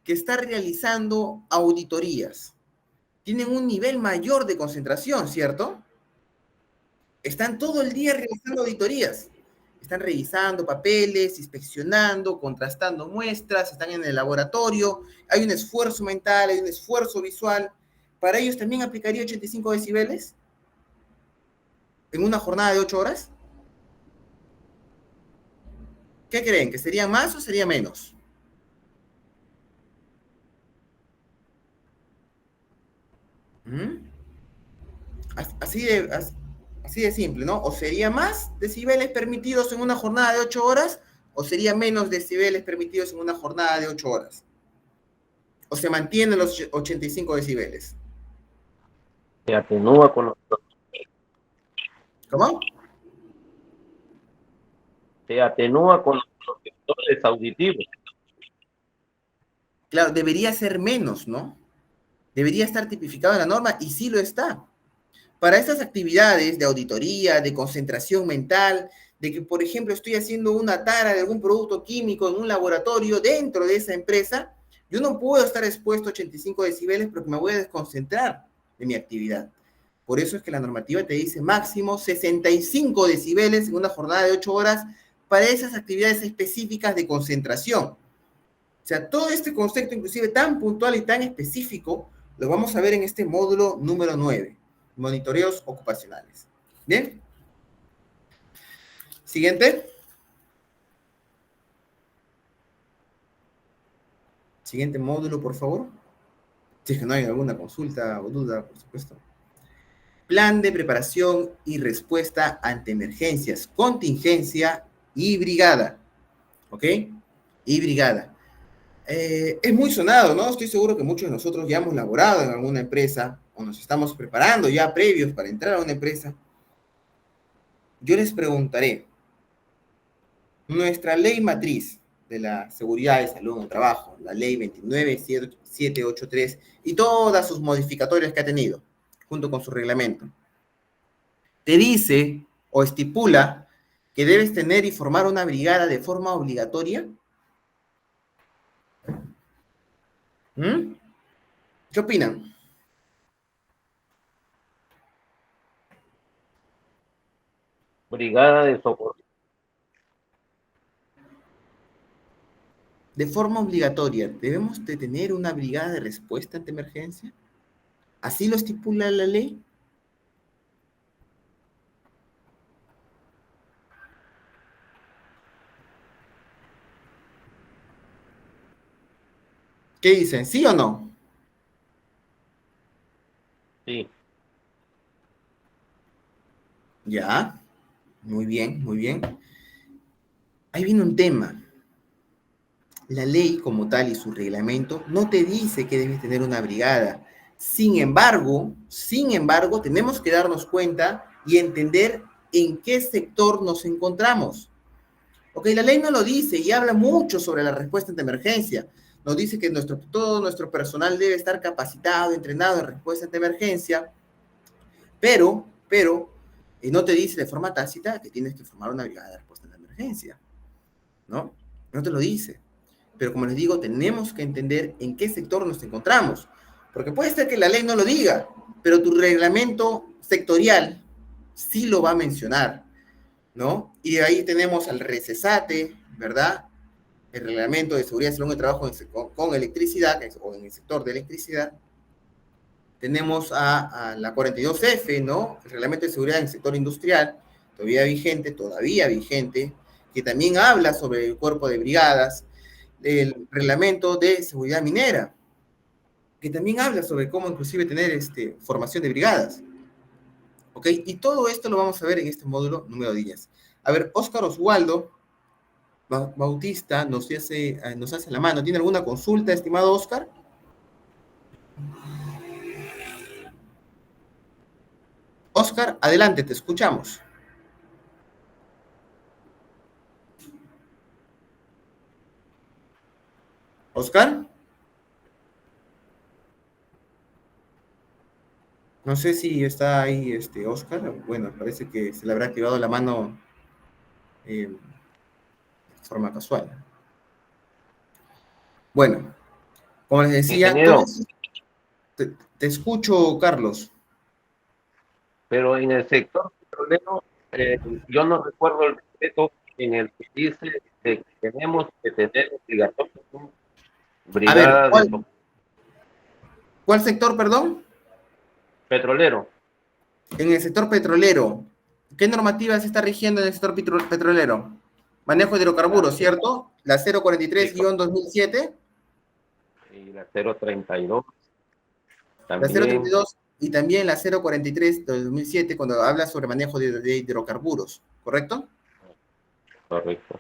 que está realizando auditorías? Tienen un nivel mayor de concentración, ¿cierto? Están todo el día realizando auditorías. Están revisando papeles, inspeccionando, contrastando muestras, están en el laboratorio, hay un esfuerzo mental, hay un esfuerzo visual. ¿Para ellos también aplicaría 85 decibeles en una jornada de 8 horas? ¿Qué creen? ¿Que sería más o sería menos? ¿Mm? Así de, así de simple, ¿no? O sería más decibeles permitidos en una jornada de 8 horas, o sería menos decibeles permitidos en una jornada de 8 horas. O se mantienen los 85 decibeles. Se atenúa con los, ¿Cómo? se atenúa con los protectores auditivos. Claro, debería ser menos, ¿no? Debería estar tipificado en la norma y sí lo está. Para estas actividades de auditoría, de concentración mental, de que, por ejemplo, estoy haciendo una tara de algún producto químico en un laboratorio dentro de esa empresa, yo no puedo estar expuesto a 85 decibeles porque me voy a desconcentrar de mi actividad. Por eso es que la normativa te dice máximo 65 decibeles en una jornada de 8 horas para esas actividades específicas de concentración. O sea, todo este concepto, inclusive tan puntual y tan específico, lo vamos a ver en este módulo número 9, monitoreos ocupacionales. ¿Bien? Siguiente. Siguiente módulo, por favor. Si es que no hay alguna consulta o duda, por supuesto. Plan de preparación y respuesta ante emergencias, contingencia y brigada. ¿Ok? Y brigada. Es muy sonado, ¿no? Estoy seguro que muchos de nosotros ya hemos laborado en alguna empresa o nos estamos preparando ya previos para entrar a una empresa. Yo les preguntaré, nuestra ley matriz de la seguridad y salud en el trabajo, la ley 29783 y todas sus modificatorias que ha tenido, junto con su reglamento, te dice o estipula que debes tener y formar una brigada de forma obligatoria. ¿Mm? ¿Qué opinan? Brigada de socorro. De forma obligatoria, ¿debemos de tener una brigada de respuesta ante emergencia? ¿Así lo estipula la ley? ¿Qué dicen? ¿Sí o no? Sí. Ya, muy bien, muy bien. Ahí viene un tema. La ley como tal y su reglamento no te dice que debes tener una brigada. Sin embargo, tenemos que darnos cuenta y entender en qué sector nos encontramos. Ok, la ley no lo dice y habla mucho sobre la respuesta ante emergencia. Nos dice que todo nuestro personal debe estar capacitado, entrenado en respuesta ante emergencia, pero, y no te dice de forma tácita que tienes que formar una brigada de respuesta ante emergencia, ¿no? No te lo dice. Pero como les digo, tenemos que entender en qué sector nos encontramos. Porque puede ser que la ley no lo diga, pero tu reglamento sectorial sí lo va a mencionar, ¿no? Y de ahí tenemos al RECESATE, ¿verdad? El Reglamento de Seguridad y Salud en el Trabajo con electricidad, o en el sector de electricidad. Tenemos a la 42F, ¿no? El Reglamento de Seguridad en el sector industrial, todavía vigente, que también habla sobre el cuerpo de brigadas, el Reglamento de Seguridad Minera, que también habla sobre cómo inclusive tener formación de brigadas. ¿Ok? Y todo esto lo vamos a ver en este módulo número 10. A ver, Óscar Oswaldo Bautista nos hace la mano. ¿Tiene alguna consulta, estimado Oscar? Oscar, adelante, te escuchamos. Oscar, no sé si está ahí Oscar. Bueno, parece que se le habrá activado la mano de forma casual. Bueno, como les decía, Ingeniero, te escucho, Carlos. pero en el sector petrolero, yo no recuerdo el decreto en el que dice de que tenemos que tener obligatoriamente A ver, brigada de ¿cuál sector, perdón? petrolero. En el sector petrolero. ¿Qué normativa se está rigiendo en el sector petrolero? Manejo de La, hidrocarburos, ¿cierto? La sí, 043-2007, y la 032 la también, 032 y también la 043 de 2007 cuando habla sobre manejo de hidrocarburos, ¿correcto? correcto.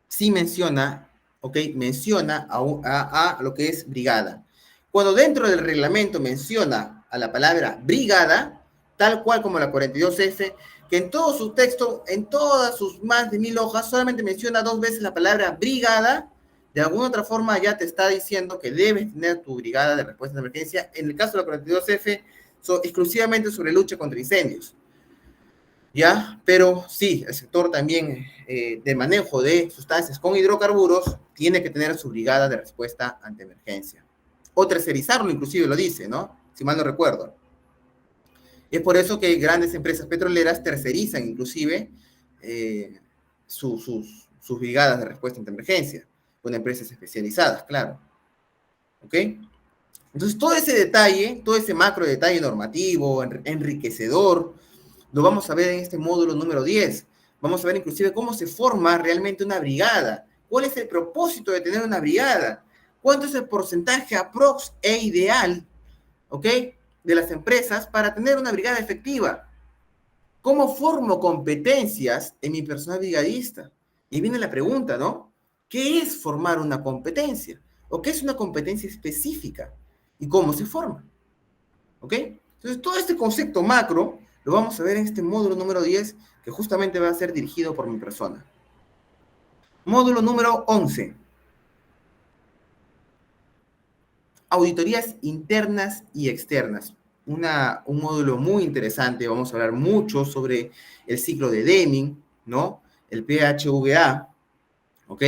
Sí menciona, ¿ok? Menciona a lo que es brigada. Cuando dentro del reglamento menciona a la palabra brigada, tal cual como la 42F, que en todo su texto, en todas sus más de 1000 hojas, solamente menciona 2 veces la palabra brigada, de alguna otra forma ya te está diciendo que debes tener tu brigada de respuesta de emergencia. En el caso de la 42F, exclusivamente sobre lucha contra incendios. ¿Ya? Pero sí, el sector también de manejo de sustancias con hidrocarburos tiene que tener su brigada de respuesta ante emergencia. O tercerizarlo, inclusive lo dice, ¿no? Si mal no recuerdo. Y es por eso que grandes empresas petroleras tercerizan, inclusive, sus brigadas de respuesta ante emergencia, con empresas especializadas, claro. ¿Ok? Entonces, todo ese detalle, todo ese macro detalle normativo, enriquecedor, lo vamos a ver en este módulo número 10. Vamos a ver inclusive cómo se forma realmente una brigada. ¿Cuál es el propósito de tener una brigada? ¿Cuánto es el porcentaje aprox e ideal, ¿ok? De las empresas para tener una brigada efectiva? ¿Cómo formo competencias en mi personal brigadista? Y viene la pregunta, ¿no? ¿Qué es formar una competencia? ¿O qué es una competencia específica? ¿Y cómo se forma? ¿Ok? Entonces, todo este concepto macro lo vamos a ver en este módulo número 10, que justamente va a ser dirigido por mi persona. Módulo número 11. Auditorías internas y externas. Un módulo muy interesante. Vamos a hablar mucho sobre el ciclo de Deming, ¿no? El PHVA, ¿ok?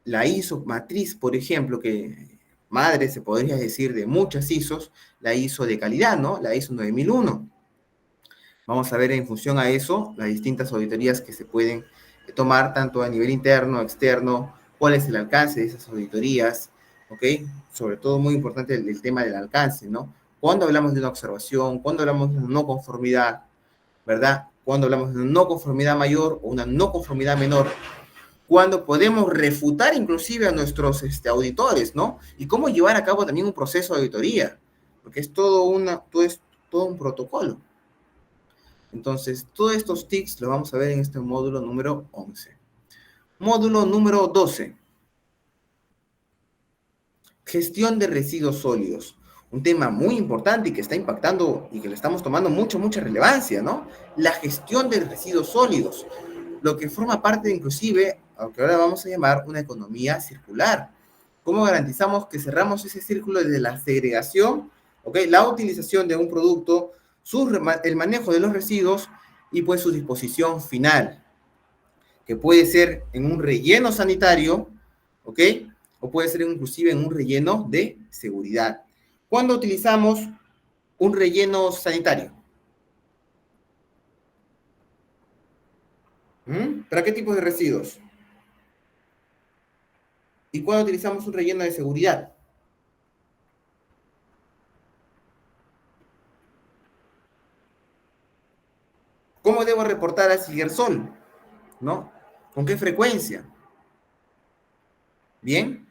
La ISO matriz, por ejemplo, que madre se podría decir de muchas ISOs, la ISO de calidad, ¿no? La ISO 9001. Vamos a ver en función a eso las distintas auditorías que se pueden tomar tanto a nivel interno, externo, cuál es el alcance de esas auditorías, ¿ok? Sobre todo muy importante el tema del alcance, ¿no? Cuando hablamos de una observación, cuando hablamos de una no conformidad, ¿verdad? Cuando hablamos de una no conformidad mayor o una no conformidad menor, cuando podemos refutar inclusive a nuestros auditores, ¿no? Y cómo llevar a cabo también un proceso de auditoría, porque es es todo un protocolo. Entonces, todos estos tips los vamos a ver en este módulo número 11. Módulo número 12. Gestión de residuos sólidos. Un tema muy importante y que está impactando y que le estamos tomando mucha relevancia, ¿no? La gestión de residuos sólidos, lo que forma parte inclusive, aunque ahora vamos a llamar una economía circular. ¿Cómo garantizamos que cerramos ese círculo desde la segregación, ¿ok? La utilización de un producto, el manejo de los residuos y pues su disposición final, que puede ser en un relleno sanitario, ¿ok? O puede ser inclusive en un relleno de seguridad. ¿Cuándo utilizamos un relleno sanitario? ¿Para qué tipos de residuos? ¿Y cuándo utilizamos un relleno de seguridad? ¿Cómo debo reportar a Sigersol? ¿No? ¿Con qué frecuencia? Bien.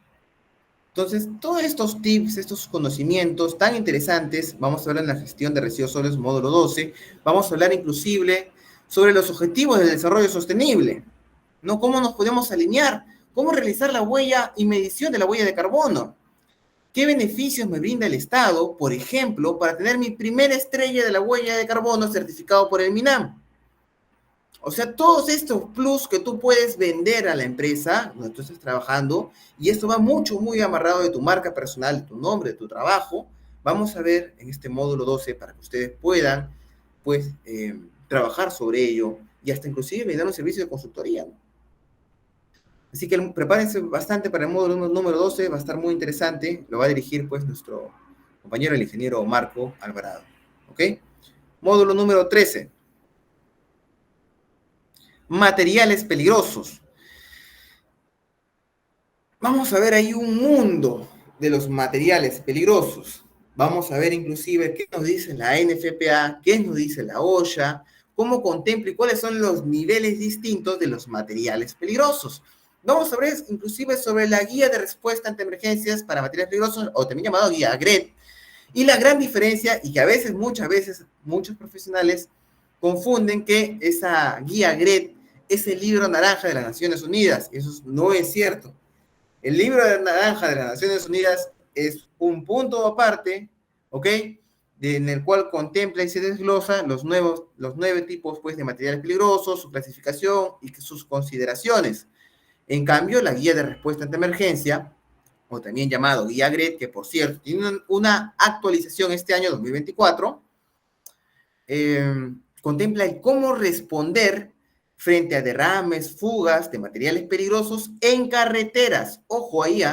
Entonces, todos estos tips, estos conocimientos tan interesantes, vamos a hablar en la gestión de residuos sólidos, módulo 12, vamos a hablar inclusive sobre los objetivos del desarrollo sostenible, ¿no? ¿Cómo nos podemos alinear? ¿Cómo realizar la huella y medición de la huella de carbono? ¿Qué beneficios me brinda el Estado, por ejemplo, para tener mi primera estrella de la huella de carbono certificado por el MINAM? O sea, todos estos plus que tú puedes vender a la empresa donde tú estás trabajando, y esto va mucho, muy amarrado de tu marca personal, de tu nombre, de tu trabajo, vamos a ver en este módulo 12 para que ustedes puedan, pues, trabajar sobre ello y hasta inclusive brindar un servicio de consultoría, ¿no? Así que prepárense bastante para el módulo número 12, va a estar muy interesante, lo va a dirigir, pues, nuestro compañero, el ingeniero Marco Alvarado, ¿ok? Módulo número 13. Materiales peligrosos. Vamos a ver ahí un mundo de los materiales peligrosos. Vamos a ver inclusive qué nos dice la NFPA, qué nos dice la OSHA, cómo contempla y cuáles son los niveles distintos de los materiales peligrosos. Vamos a ver inclusive sobre la guía de respuesta ante emergencias para materiales peligrosos, o también llamado guía GRED, y la gran diferencia, y que a veces, muchas veces, muchos profesionales confunden que esa guía GRED es el libro naranja de las Naciones Unidas. Eso no es cierto. El libro de naranja de las Naciones Unidas es un punto aparte, ¿ok? En el cual contempla y se desglosa los 9 tipos, pues, de materiales peligrosos, su clasificación y sus consideraciones. En cambio, la guía de respuesta ante emergencia, o también llamado guía GRED, que por cierto tiene una actualización este año 2024, contempla el cómo responder frente a derrames, fugas de materiales peligrosos en carreteras. Ojo ahí,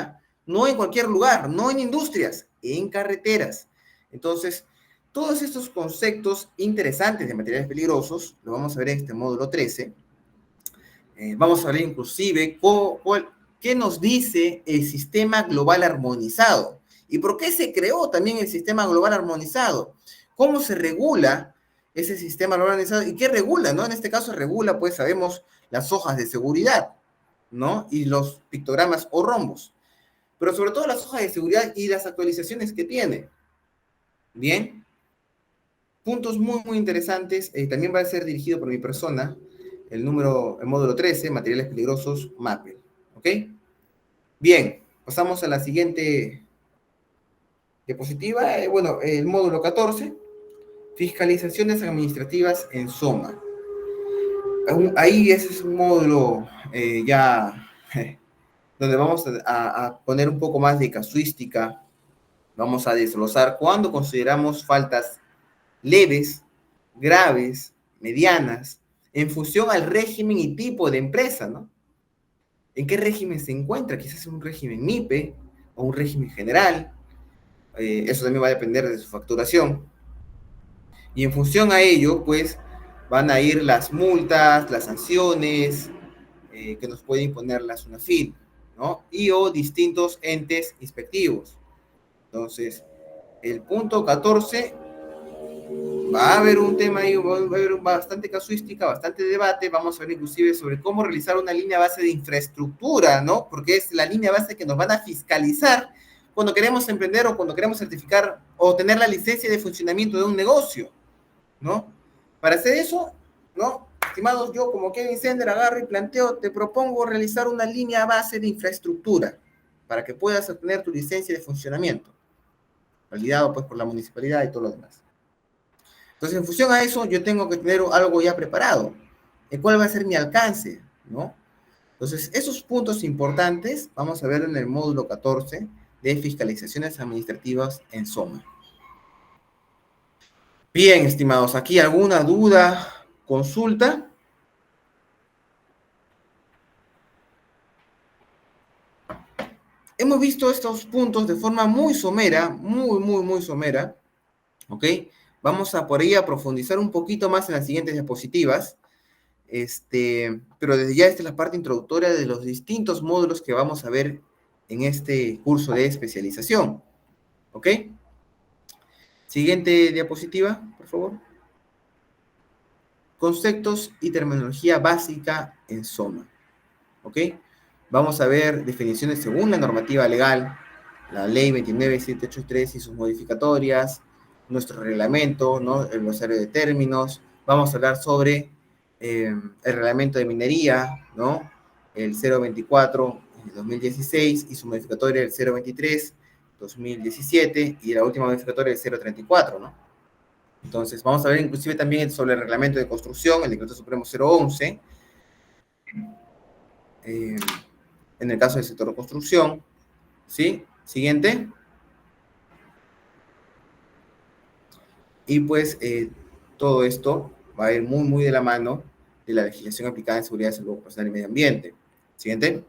no en cualquier lugar, no en industrias, en carreteras. Entonces, todos estos conceptos interesantes de materiales peligrosos, lo vamos a ver en este módulo 13. Vamos a ver inclusive qué nos dice el sistema global armonizado y por qué se creó también el sistema global armonizado. ¿Cómo se regula ese sistema global armonizado? ¿Y qué regula, no? En este caso regula, pues sabemos, las hojas de seguridad, ¿no? Y los pictogramas o rombos. Pero sobre todo las hojas de seguridad y las actualizaciones que tiene. Bien. Puntos muy, muy interesantes. También va a ser dirigido por mi persona, el módulo 13, materiales peligrosos, MAPEL. ¿Ok? Bien, pasamos a la siguiente diapositiva. Bueno, el módulo 14, fiscalizaciones administrativas en SOMA. Ahí ese es un módulo ya donde vamos a poner un poco más de casuística. Vamos a desglosar cuándo consideramos faltas leves, graves, medianas, en función al régimen y tipo de empresa, ¿no? ¿En qué régimen se encuentra? Quizás un régimen MIPE o un régimen general. Eso también va a depender de su facturación. Y en función a ello, pues, van a ir las multas, las sanciones que nos puede imponer la SUNAFIL, ¿no? Y o distintos entes inspectivos. Entonces, el punto 14 va a haber un tema ahí, va a haber bastante casuística, bastante debate. Vamos a ver inclusive sobre cómo realizar una línea base de infraestructura, ¿no? Porque es la línea base que nos van a fiscalizar cuando queremos emprender o cuando queremos certificar o tener la licencia de funcionamiento de un negocio, ¿no? Para hacer eso, ¿no? Estimados, yo como Kevin Sender agarro y planteo, te propongo realizar una línea base de infraestructura para que puedas obtener tu licencia de funcionamiento, validado pues por la municipalidad y todo lo demás. Entonces, en función a eso, yo tengo que tener algo ya preparado. ¿Cuál va a ser mi alcance? ¿No? Entonces, esos puntos importantes vamos a ver en el módulo 14 de fiscalizaciones administrativas en SOMA. Bien, estimados, ¿aquí alguna duda, consulta? Hemos visto estos puntos de forma muy somera, muy somera, ¿ok? Vamos a por ahí a profundizar un poquito más en las siguientes diapositivas. Pero desde ya esta es la parte introductoria de los distintos módulos que vamos a ver en este curso de especialización. ¿Ok? Siguiente diapositiva, por favor. Conceptos y terminología básica en SOMA. ¿Ok? Vamos a ver definiciones según la normativa legal, la ley 29783 y sus modificatorias, nuestro reglamento, ¿no? El glosario de términos. Vamos a hablar sobre el reglamento de minería, ¿no? el 024 2016 y su modificatoria el 023 2017 y la última modificatoria el 034, ¿no? Entonces, vamos a ver inclusive también sobre el reglamento de construcción, el decreto supremo 011, en el caso del sector de construcción, ¿sí? Siguiente. Y pues todo esto va a ir muy, muy de la mano de la legislación aplicada en seguridad, salud ocupacional y medio ambiente. Siguiente.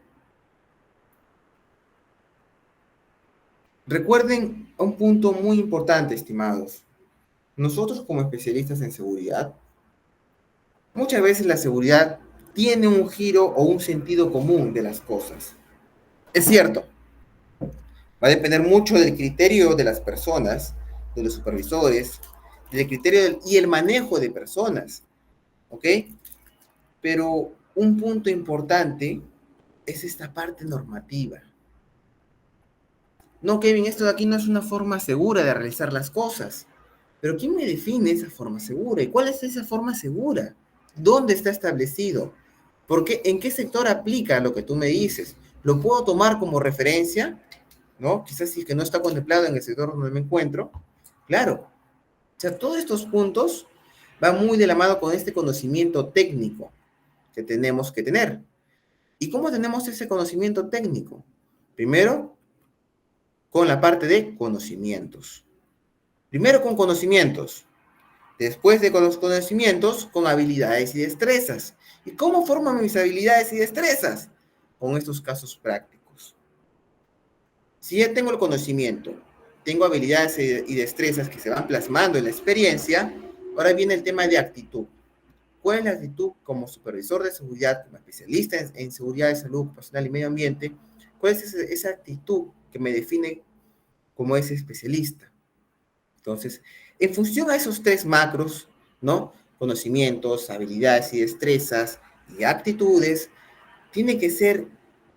Recuerden un punto muy importante, estimados. Nosotros como especialistas en seguridad, muchas veces la seguridad tiene un giro o un sentido común de las cosas. Es cierto, va a depender mucho del criterio de las personas, de los supervisores, del criterio y el manejo de personas, ¿ok? Pero un punto importante es esta parte normativa. No, Kevin, esto de aquí no es una forma segura de realizar las cosas. Pero ¿quién me define esa forma segura? ¿Y cuál es esa forma segura? ¿Dónde está establecido? Porque ¿en qué sector aplica lo que tú me dices? ¿Lo puedo tomar como referencia? ¿No? Quizás si es que no está contemplado en el sector donde me encuentro. Claro. O sea, todos estos puntos van muy de la mano con este conocimiento técnico que tenemos que tener. ¿Y cómo tenemos ese conocimiento técnico? Primero, con la parte de conocimientos. Primero con conocimientos. Después de con los conocimientos, con habilidades y destrezas. ¿Y cómo forman mis habilidades y destrezas? Con estos casos prácticos. Si ya tengo el conocimiento, tengo habilidades y destrezas que se van plasmando en la experiencia, ahora viene el tema de actitud. ¿Cuál es la actitud como supervisor de seguridad, como especialista en seguridad de salud ocupacional y medio ambiente? ¿Cuál es esa actitud que me define como ese especialista? Entonces, en función a esos tres macros, ¿no? Conocimientos, habilidades y destrezas y actitudes, tiene que ser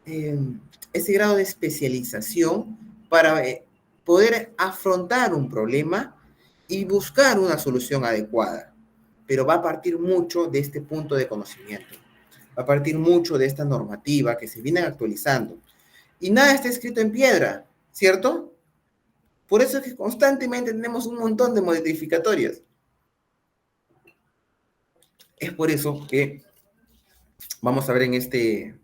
ese grado de especialización para poder afrontar un problema y buscar una solución adecuada. Pero va a partir mucho de este punto de conocimiento. Va a partir mucho de esta normativa que se viene actualizando. Y nada está escrito en piedra, ¿cierto? Por eso es que constantemente tenemos un montón de modificatorias. Es por eso que vamos a ver en este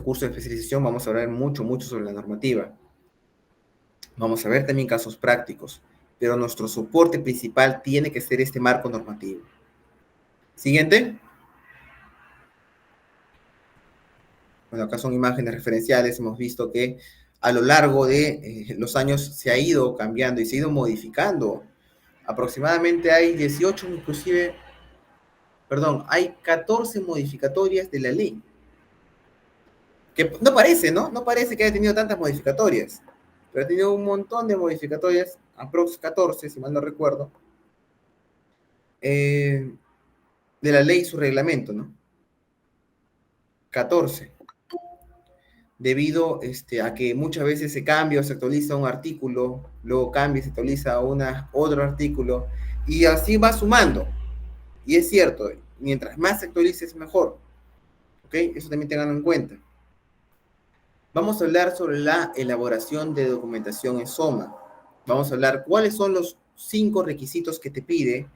curso de especialización, vamos a hablar mucho sobre la normativa. Vamos a ver también casos prácticos, pero nuestro soporte principal tiene que ser este marco normativo. Siguiente. Bueno, acá son imágenes referenciales. Hemos visto que a lo largo de los años se ha ido cambiando y se ha ido modificando. Aproximadamente hay 18, inclusive, perdón, hay 14 modificatorias de la ley. Que no parece, ¿no? No parece que haya tenido tantas modificatorias, pero ha tenido un montón de modificatorias, aproximadamente 14, si mal no recuerdo, de la ley y su reglamento, ¿no? 14. Debido a que muchas veces se cambia o se actualiza un artículo, luego cambia y se actualiza otro artículo, y así va sumando. Y es cierto, mientras más se actualice es mejor. ¿Ok? Eso también tenganlo en cuenta. Vamos a hablar sobre la elaboración de documentación en SOMA. Vamos a hablar cuáles son los 5 requisitos que te pide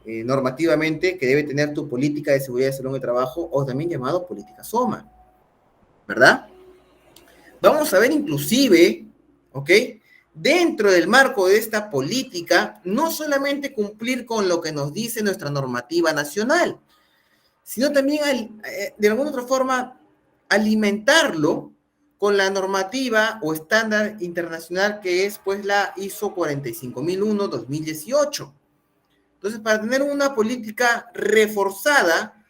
normativamente que debe tener tu política de seguridad y salud en el trabajo, o también llamado política SOMA. ¿Verdad? Vamos a ver inclusive, ¿ok? Dentro del marco de esta política, no solamente cumplir con lo que nos dice nuestra normativa nacional, sino también de alguna otra forma alimentarlo con la normativa o estándar internacional que es pues la ISO 45001-2018. Entonces, para tener una política reforzada,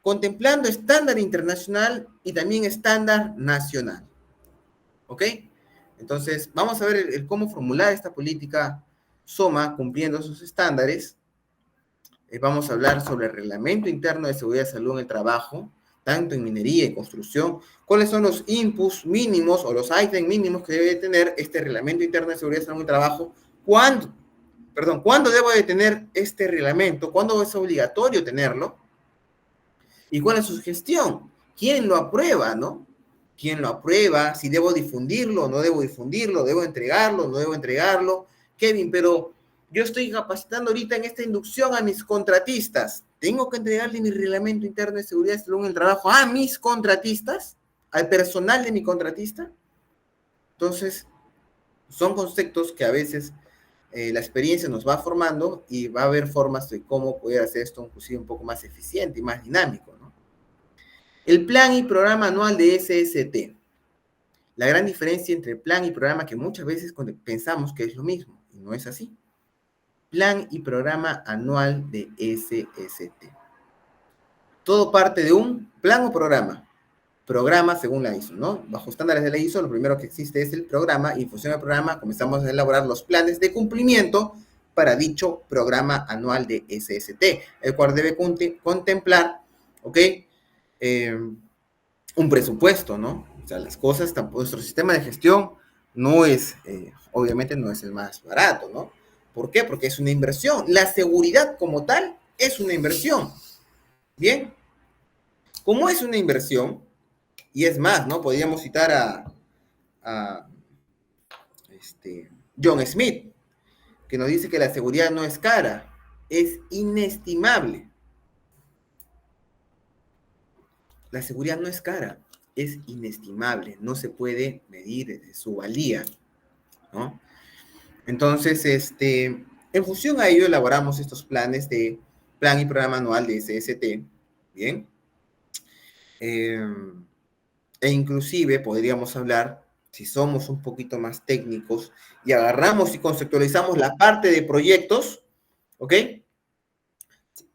contemplando estándar internacional y también estándar nacional. ¿Ok? Entonces, vamos a ver cómo formular esta política SOMA cumpliendo esos estándares. Vamos a hablar sobre el reglamento interno de seguridad y salud en el trabajo, tanto en minería y construcción. ¿Cuáles son los inputs mínimos o los ítems mínimos que debe tener este reglamento interno de seguridad y salud en el trabajo? ¿Cuándo debo de tener este reglamento? ¿Cuándo es obligatorio tenerlo? ¿Y cuál es su gestión? ¿quién lo aprueba, no? ¿Quién lo aprueba? Si debo difundirlo, no debo difundirlo, debo entregarlo, no debo entregarlo. Kevin, pero yo estoy capacitando ahorita en esta inducción a mis contratistas. ¿Tengo que entregarle mi reglamento interno de seguridad según el trabajo a mis contratistas? ¿Al personal de mi contratista? Entonces, son conceptos que a veces la experiencia nos va formando y va a haber formas de cómo poder hacer esto inclusive un poco más eficiente y más dinámico, ¿no? El plan y programa anual de SST. La gran diferencia entre plan y programa que muchas veces pensamos que es lo mismo, y no es así. Plan y programa anual de SST. Todo parte de un plan o programa. Programa según la ISO, ¿no? Bajo estándares de la ISO, lo primero que existe es el programa, y en función del programa comenzamos a elaborar los planes de cumplimiento para dicho programa anual de SST, el cual debe contemplar, ¿ok? Un presupuesto, ¿no? O sea, las cosas, nuestro sistema de gestión no es, obviamente no es el más barato, ¿no? ¿Por qué? Porque es una inversión. La seguridad como tal es una inversión. Bien, como es una inversión, y es más, ¿no? Podríamos citar a John Smith, que nos dice que la seguridad no es cara, es inestimable. La seguridad no es cara, es inestimable, no se puede medir su valía, ¿no? Entonces, en función a ello elaboramos estos planes de plan y programa anual de SST, ¿bien? E inclusive podríamos hablar, si somos un poquito más técnicos y agarramos y conceptualizamos la parte de proyectos, ¿ok?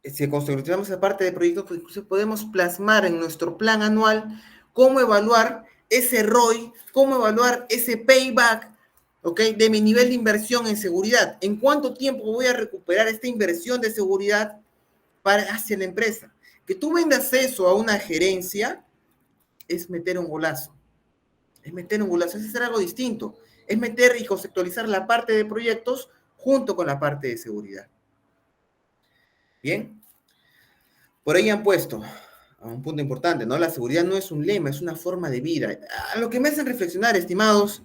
Si conceptualizamos la parte de proyectos, pues incluso podemos plasmar en nuestro plan anual cómo evaluar ese ROI, cómo evaluar ese payback, ¿ok? De mi nivel de inversión en seguridad. ¿En cuánto tiempo voy a recuperar esta inversión de seguridad hacia la empresa? Que tú vendas eso a una gerencia es meter un golazo. Es meter un golazo, es hacer algo distinto. Es meter y conceptualizar la parte de proyectos junto con la parte de seguridad. Bien. Por ahí han puesto a un punto importante, ¿no? La seguridad no es un lema, es una forma de vida. A lo que me hacen reflexionar, estimados,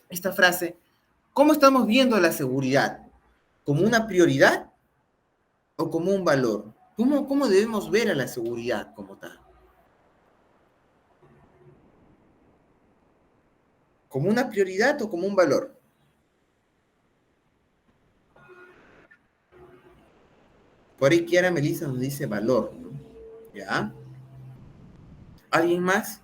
esta frase, ¿cómo estamos viendo la seguridad? ¿Como una prioridad o como un valor? ¿Cómo debemos ver a la seguridad como tal? ¿Como una prioridad o como un valor? Por ahí Kiara Melissa nos dice valor, ¿no? ¿Ya? ¿Alguien más?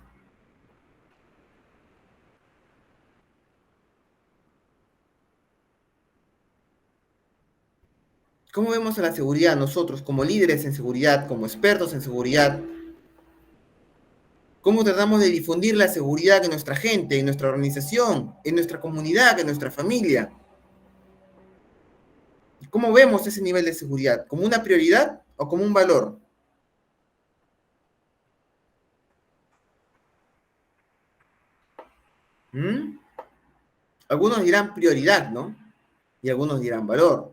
¿Cómo vemos a la seguridad nosotros como líderes en seguridad, como expertos en seguridad? ¿Cómo tratamos de difundir la seguridad en nuestra gente, en nuestra organización, en nuestra comunidad, en nuestra familia? ¿Cómo vemos ese nivel de seguridad? ¿Como una prioridad o como un valor? ¿Mm? Algunos dirán prioridad, ¿no? Y algunos dirán valor.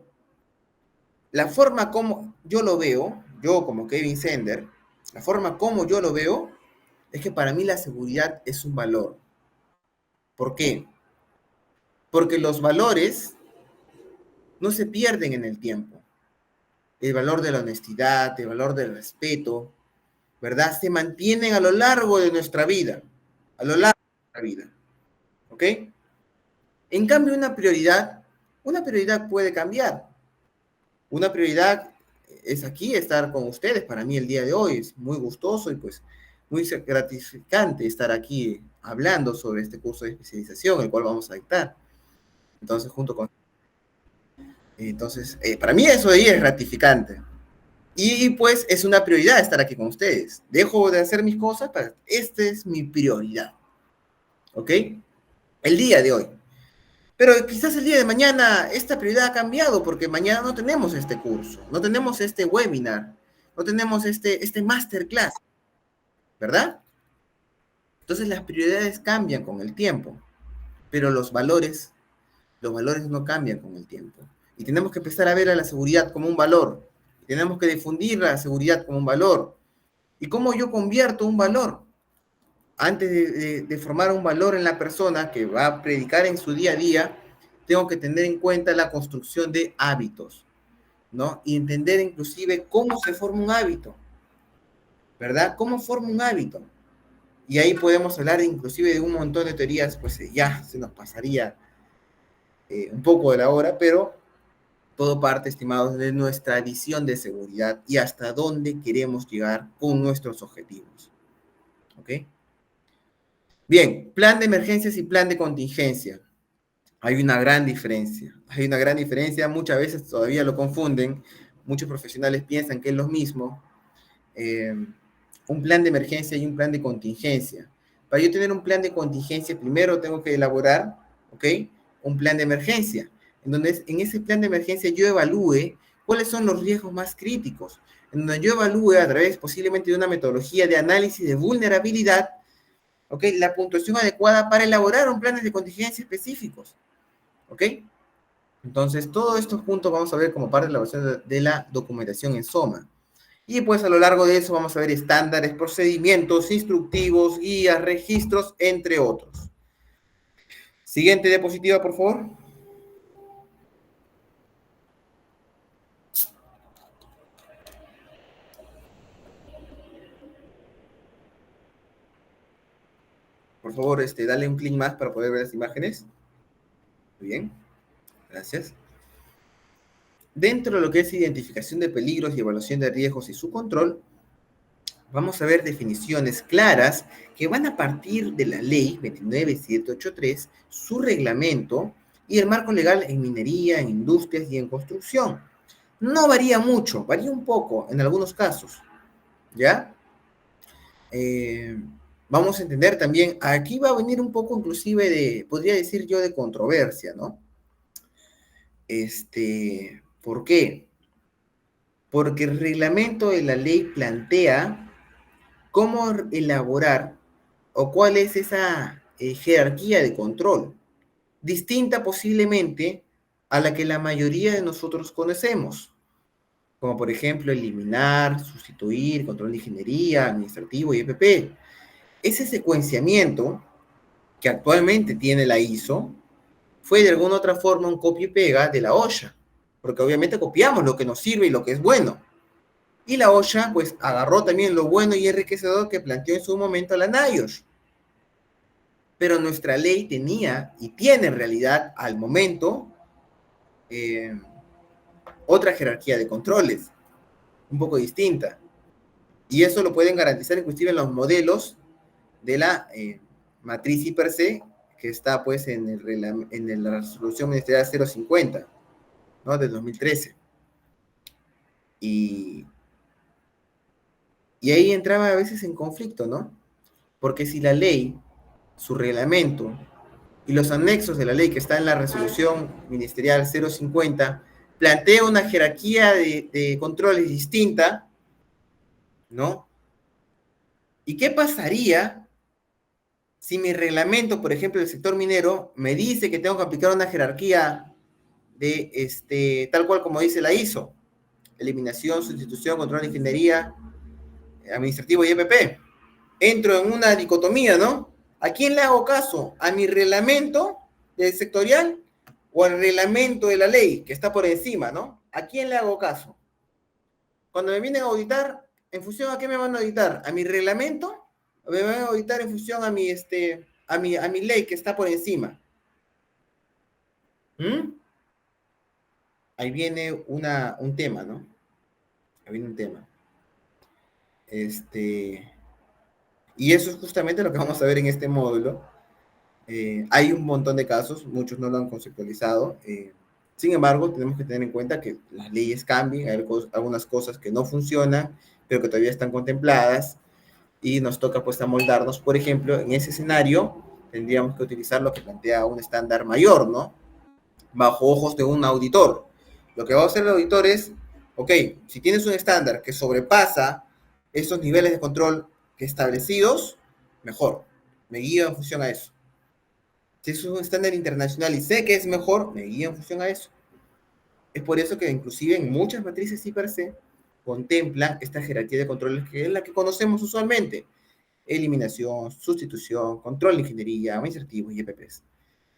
La forma como yo lo veo, yo como Kevin Sender, la forma como yo lo veo es que para mí la seguridad es un valor. ¿Por qué? Porque los valores no se pierden en el tiempo. El valor de la honestidad, el valor del respeto, ¿verdad? Se mantienen a lo largo de nuestra vida, a lo largo de nuestra vida, ¿ok? En cambio, una prioridad puede cambiar. Una prioridad es aquí estar con ustedes. Para mí el día de hoy es muy gustoso y pues muy gratificante estar aquí hablando sobre este curso de especialización, el cual vamos a dictar. Entonces, para mí eso de ahí es gratificante. Y pues es una prioridad estar aquí con ustedes. Dejo de hacer mis cosas, esta es mi prioridad. ¿Ok? El día de hoy. Pero quizás el día de mañana esta prioridad ha cambiado porque mañana no tenemos este curso, no tenemos este webinar, no tenemos este masterclass, ¿verdad? Entonces las prioridades cambian con el tiempo, pero los valores no cambian con el tiempo. Y tenemos que empezar a ver a la seguridad como un valor. Tenemos que difundir la seguridad como un valor. ¿Y cómo yo convierto un valor? Antes de formar un valor en la persona que va a predicar en su día a día, tengo que tener en cuenta la construcción de hábitos, ¿no? Y entender inclusive cómo se forma un hábito, ¿verdad? ¿Cómo forma un hábito? Y ahí podemos hablar inclusive de un montón de teorías, pues ya se nos pasaría un poco de la hora, pero todo parte, estimados, de nuestra visión de seguridad y hasta dónde queremos llegar con nuestros objetivos. ¿Ok? Bien, plan de emergencias y plan de contingencia. Hay una gran diferencia. Hay una gran diferencia. Muchas veces todavía lo confunden. Muchos profesionales piensan que es lo mismo. Un plan de emergencia y un plan de contingencia. Para yo tener un plan de contingencia, primero tengo que elaborar, ¿ok? Un plan de emergencia, en donde en ese plan de emergencia yo evalúe cuáles son los riesgos más críticos, en donde yo evalúe a través posiblemente de una metodología de análisis de vulnerabilidad, ¿ok? La puntuación adecuada para elaborar un plan de contingencia específicos, ¿ok? Entonces, todos estos puntos vamos a ver como parte de la elaboración de la documentación en SOMA. Y pues a lo largo de eso vamos a ver estándares, procedimientos, instructivos, guías, registros, entre otros. Siguiente diapositiva, por favor. Por favor, dale un clic más para poder ver las imágenes. Muy bien, gracias. Dentro de lo que es identificación de peligros y evaluación de riesgos y su control, vamos a ver definiciones claras que van a partir de la ley 29783, su reglamento y el marco legal en minería, en industrias y en construcción. No varía mucho, varía un poco en algunos casos, ¿ya? Vamos a entender también, aquí va a venir un poco inclusive de, podría decir yo, de controversia, ¿no? ¿Por qué? Porque el reglamento de la ley plantea cómo elaborar o cuál es esa jerarquía de control, distinta posiblemente a la que la mayoría de nosotros conocemos, como por ejemplo eliminar, sustituir, control de ingeniería, administrativo y EPP. Ese secuenciamiento que actualmente tiene la ISO fue de alguna otra forma un copia y pega de la OSHA, porque obviamente copiamos lo que nos sirve y lo que es bueno. Y la OSHA, pues, agarró también lo bueno y enriquecedor que planteó en su momento la NIOSH. Pero nuestra ley tenía y tiene en realidad al momento otra jerarquía de controles, un poco distinta. Y eso lo pueden garantizar inclusive en los modelos de la matriz IPRC, que está pues en la resolución ministerial 050, ¿no? Del 2013. Y ahí entraba a veces en conflicto, ¿no? Porque si la ley, su reglamento y los anexos de la ley que está en la resolución ministerial 050 plantea una jerarquía de controles distinta, ¿no? ¿Y qué pasaría si mi reglamento, por ejemplo, del sector minero, me dice que tengo que aplicar una jerarquía de tal cual como dice la ISO? Eliminación, sustitución, control de ingeniería, administrativo y EPP. Entro en una dicotomía, ¿no? ¿A quién le hago caso? ¿A mi reglamento del sectorial o al reglamento de la ley que está por encima, ¿no? ¿A quién le hago caso? Cuando me vienen a auditar, ¿en función a qué me van a auditar? ¿A mi reglamento? ¿O me van a auditar en función a mi ley que está por encima? ¿Mm? Ahí viene un tema, ¿no? Ahí viene un tema. Y eso es justamente lo que vamos a ver en este módulo. Hay un montón de casos, muchos no lo han conceptualizado. Sin embargo, tenemos que tener en cuenta que las leyes cambian, hay algunas cosas que no funcionan, pero que todavía están contempladas, y nos toca pues amoldarnos. Por ejemplo, en ese escenario, tendríamos que utilizar lo que plantea un estándar mayor, ¿no? Bajo ojos de un auditor. Lo que va a hacer el auditor es, ok, si tienes un estándar que sobrepasa esos niveles de control que establecidos, mejor. Me guío en función a eso. Si es un estándar internacional y sé que es mejor, me guío en función a eso. Es por eso que inclusive en muchas matrices IPRC contempla esta jerarquía de controles que es la que conocemos usualmente: eliminación, sustitución, control de ingeniería, administrativos y EPPs.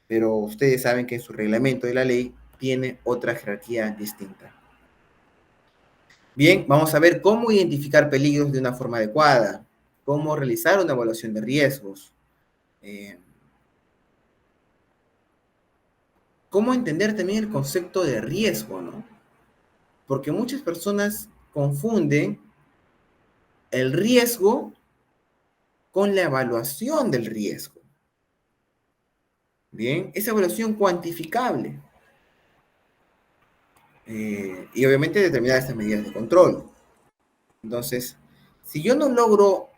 Pero ustedes saben que en su reglamento de la ley tiene otra jerarquía distinta. Bien, vamos a ver cómo identificar peligros de una forma adecuada, cómo realizar una evaluación de riesgos, cómo entender también el concepto de riesgo, ¿no? Porque muchas personas confunden el riesgo con la evaluación del riesgo. Bien, esa evaluación cuantificable. Y obviamente determinar estas medidas de control. Entonces, si yo no logro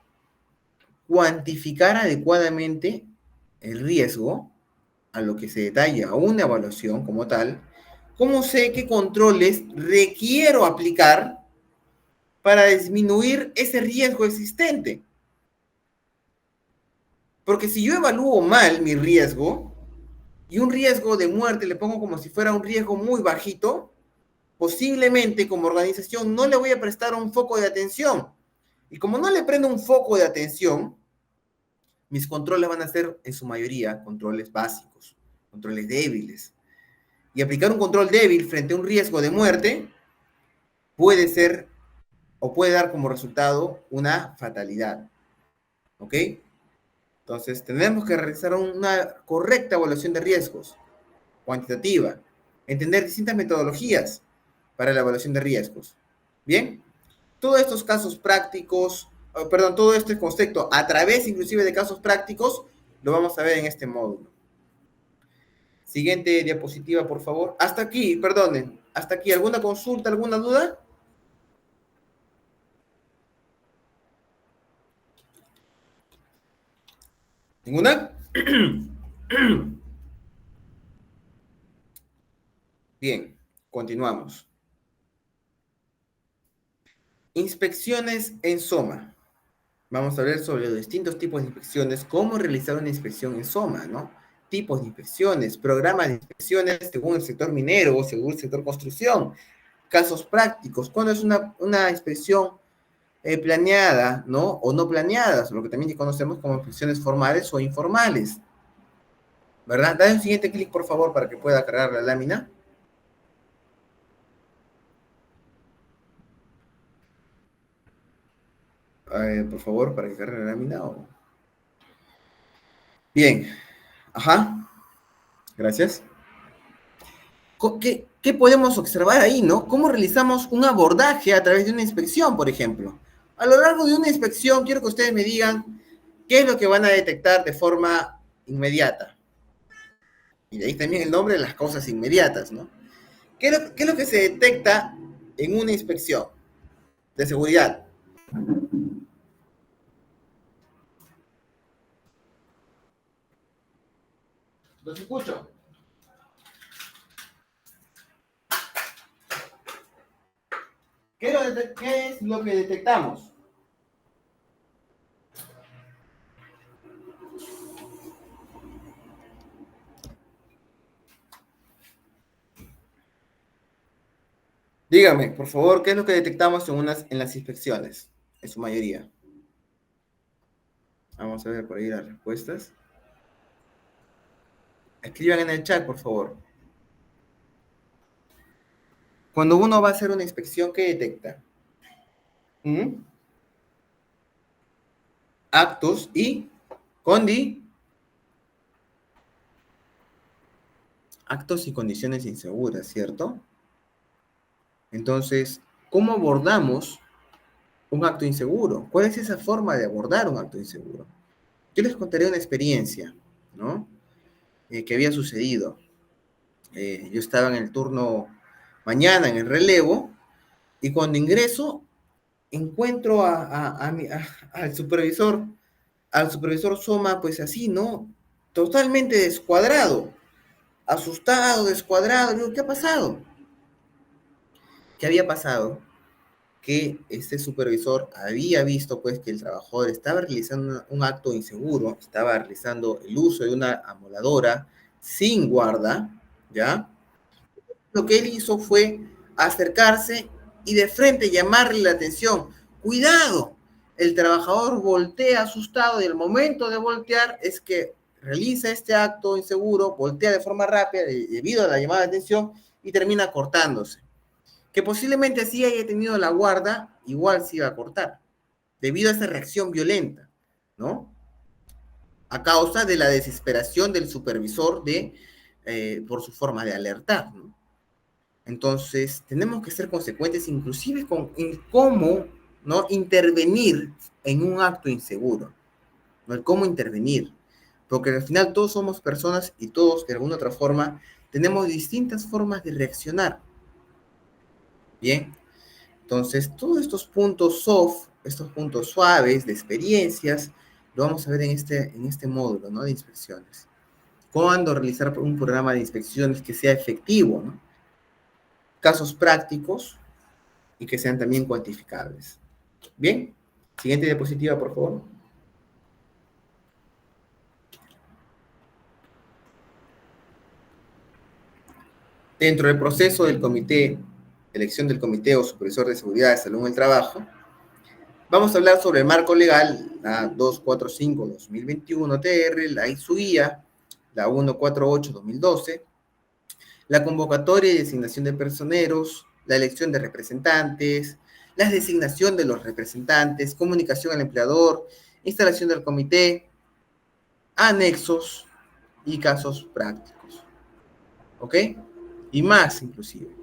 cuantificar adecuadamente el riesgo a lo que se detalla una evaluación como tal, ¿cómo sé qué controles requiero aplicar para disminuir ese riesgo existente? Porque si yo evalúo mal mi riesgo, y un riesgo de muerte le pongo como si fuera un riesgo muy bajito, posiblemente como organización no le voy a prestar un foco de atención. Y como no le prendo un foco de atención, mis controles van a ser en su mayoría controles básicos, controles débiles. Y aplicar un control débil frente a un riesgo de muerte puede ser o puede dar como resultado una fatalidad. ¿Ok? Entonces, tenemos que realizar una correcta evaluación de riesgos, cuantitativa, entender distintas metodologías para la evaluación de riesgos. Bien, todos estos casos prácticos, perdón, todo este concepto a través inclusive de casos prácticos, lo vamos a ver en este módulo. Siguiente diapositiva, por favor. Hasta aquí, perdonen, hasta aquí. ¿Alguna consulta, alguna duda? ¿Ninguna? Bien, continuamos. Inspecciones en SOMA. Vamos a ver sobre los distintos tipos de inspecciones, cómo realizar una inspección en SOMA, ¿no? Tipos de inspecciones, programas de inspecciones según el sector minero o según el sector construcción, casos prácticos, cuándo es una inspección planeada, ¿no? O no planeadas, lo que también conocemos como inspecciones formales o informales, ¿verdad? Dale un siguiente clic, por favor, para que pueda cargar la lámina. Por favor, para que cargue la lámina. Bien. Ajá. Gracias. ¿Qué podemos observar ahí, no? ¿Cómo realizamos un abordaje a través de una inspección, por ejemplo? A lo largo de una inspección, quiero que ustedes me digan qué es lo que van a detectar de forma inmediata. Y de ahí también el nombre de las cosas inmediatas, ¿no? ¿Qué es lo que se detecta en una inspección de seguridad? Los escucho. ¿Qué es lo que detectamos? Dígame, por favor, ¿qué es lo que detectamos en las inspecciones? En su mayoría. Vamos a ver por ahí las respuestas. Escriban en el chat, por favor. Cuando uno va a hacer una inspección, ¿qué detecta? Actos y actos y condiciones inseguras, ¿cierto? Entonces, ¿cómo abordamos un acto inseguro? ¿Cuál es esa forma de abordar un acto inseguro? Yo les contaré una experiencia, ¿no? Que había sucedido. Yo estaba en el turno mañana, en el relevo, y cuando ingreso, encuentro al supervisor Soma, pues así, ¿no? Totalmente descuadrado, asustado, descuadrado. Digo, ¿qué ha pasado? ¿Qué había pasado? Que este supervisor había visto pues que el trabajador estaba realizando un acto inseguro, estaba realizando el uso de una amoladora sin guarda, ¿ya? Lo que él hizo fue acercarse y de frente llamarle la atención. ¡Cuidado! El trabajador voltea asustado y el momento de voltear es que realiza este acto inseguro, voltea de forma rápida debido a la llamada de atención y termina cortándose. Que posiblemente así haya tenido la guarda, igual se iba a cortar, debido a esa reacción violenta, ¿no? A causa de la desesperación del supervisor por su forma de alertar, ¿no? Entonces, tenemos que ser consecuentes inclusive en cómo, ¿no?, intervenir en un acto inseguro, ¿no? El cómo intervenir, porque al final todos somos personas y todos de alguna otra forma tenemos distintas formas de reaccionar. Bien, entonces todos estos puntos soft, estos puntos suaves de experiencias, lo vamos a ver en este módulo, ¿no?, de inspecciones. Cuándo realizar un programa de inspecciones que sea efectivo, ¿no? Casos prácticos y que sean también cuantificables. Bien, siguiente diapositiva, por favor. Dentro del proceso del comité, elección del comité o supervisor de seguridad de salud en el trabajo, vamos a hablar sobre el marco legal, la 245-2021 TR, la ISUIA, la 148-2012, la convocatoria y designación de personeros, la elección de representantes, la designación de los representantes, comunicación al empleador, instalación del comité, anexos y casos prácticos. ¿Ok? Y más, inclusive.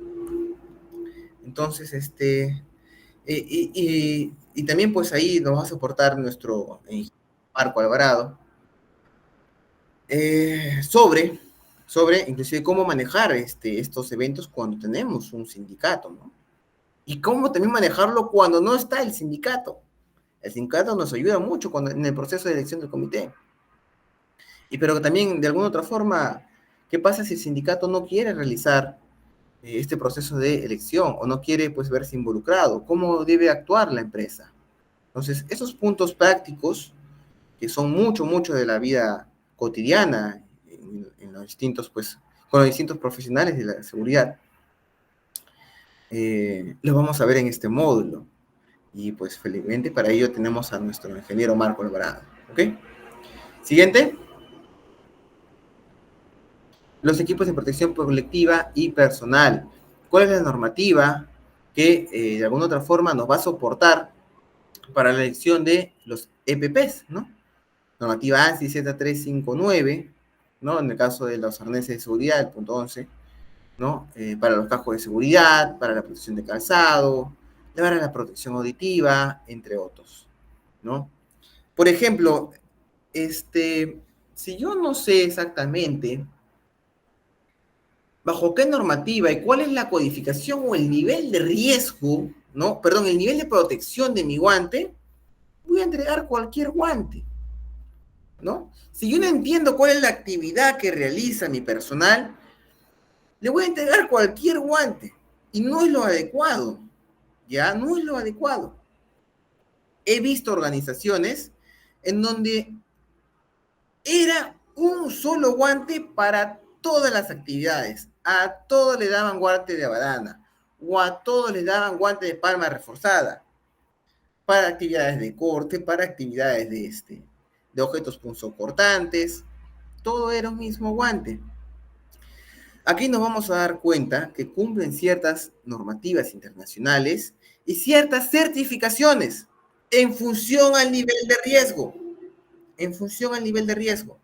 Entonces, y también pues ahí nos va a soportar nuestro Marco Alvarado sobre inclusive cómo manejar estos eventos cuando tenemos un sindicato, ¿no? Y cómo también manejarlo cuando no está el sindicato. El sindicato nos ayuda mucho en el proceso de elección del comité. Pero también, de alguna otra forma, ¿qué pasa si el sindicato no quiere realizar este proceso de elección o no quiere pues verse involucrado? ¿Cómo debe actuar la empresa? Entonces, esos puntos prácticos que son mucho de la vida cotidiana en los distintos, pues, con los distintos profesionales de la seguridad, los vamos a ver en este módulo. Y pues felizmente para ello tenemos a nuestro ingeniero Marco Alvarado. ¿Ok? Siguiente. Los equipos de protección colectiva y personal. ¿Cuál es la normativa que de alguna otra forma nos va a soportar para la elección de los EPPs, ¿no? Normativa ANSI Z359, ¿no? En el caso de los arneses de seguridad, el punto 11, ¿no? Para los cascos de seguridad, para la protección de calzado, para la protección auditiva, entre otros, ¿no? Por ejemplo, si yo no sé exactamente bajo qué normativa y cuál es la codificación o el nivel de riesgo, ¿no? Perdón, el nivel de protección de mi guante, voy a entregar cualquier guante, ¿no? Si yo no entiendo cuál es la actividad que realiza mi personal, le voy a entregar cualquier guante y no es lo adecuado, ¿ya? No es lo adecuado. He visto organizaciones en donde era un solo guante para todas las actividades. A todos le daban guante de badana o a todos les daban guante de palma reforzada para actividades de corte, para actividades de objetos punzocortantes. Todo era un mismo guante. Aquí nos vamos a dar cuenta que cumplen ciertas normativas internacionales y ciertas certificaciones en función al nivel de riesgo. En función al nivel de riesgo.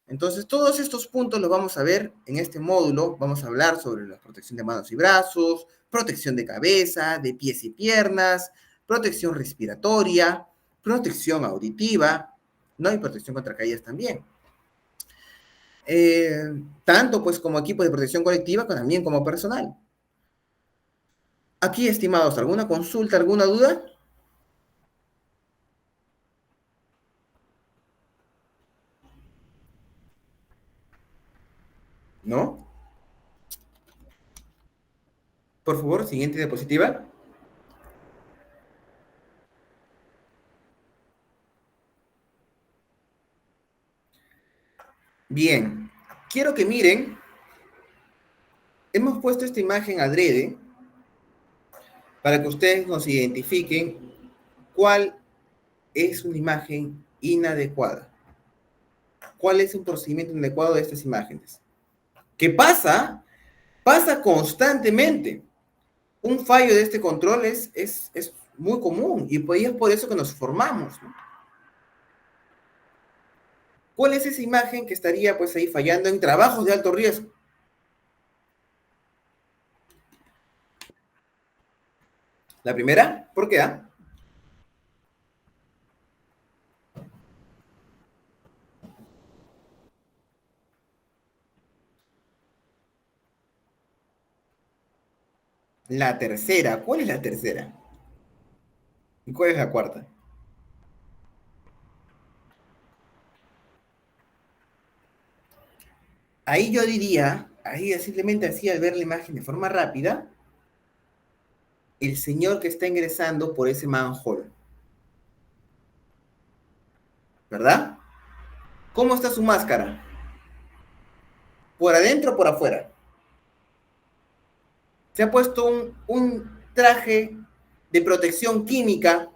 Entonces, todos estos puntos los vamos a ver en este módulo. Vamos a hablar sobre la protección de manos y brazos, protección de cabeza, de pies y piernas, protección respiratoria, protección auditiva, ¿no? Y protección contra caídas también. Tanto pues como equipo de protección colectiva, también como personal. Aquí, estimados, ¿alguna consulta, alguna duda? ¿No? Por favor, siguiente diapositiva. Bien, quiero que miren, hemos puesto esta imagen adrede para que ustedes nos identifiquen cuál es una imagen inadecuada. ¿Cuál es un procedimiento inadecuado de estas imágenes? ¿Qué pasa? Pasa constantemente. Un fallo de este control es muy común y pues es por eso que nos formamos, ¿no? ¿Cuál es esa imagen que estaría pues ahí fallando en trabajos de alto riesgo? La primera, ¿por qué? La tercera, ¿cuál es la tercera? ¿Y cuál es la cuarta? Ahí yo diría, ahí simplemente así al ver la imagen de forma rápida, el señor que está ingresando por ese manhole. ¿Verdad? ¿Cómo está su máscara? ¿Por adentro o por afuera? Se ha puesto un traje de protección química.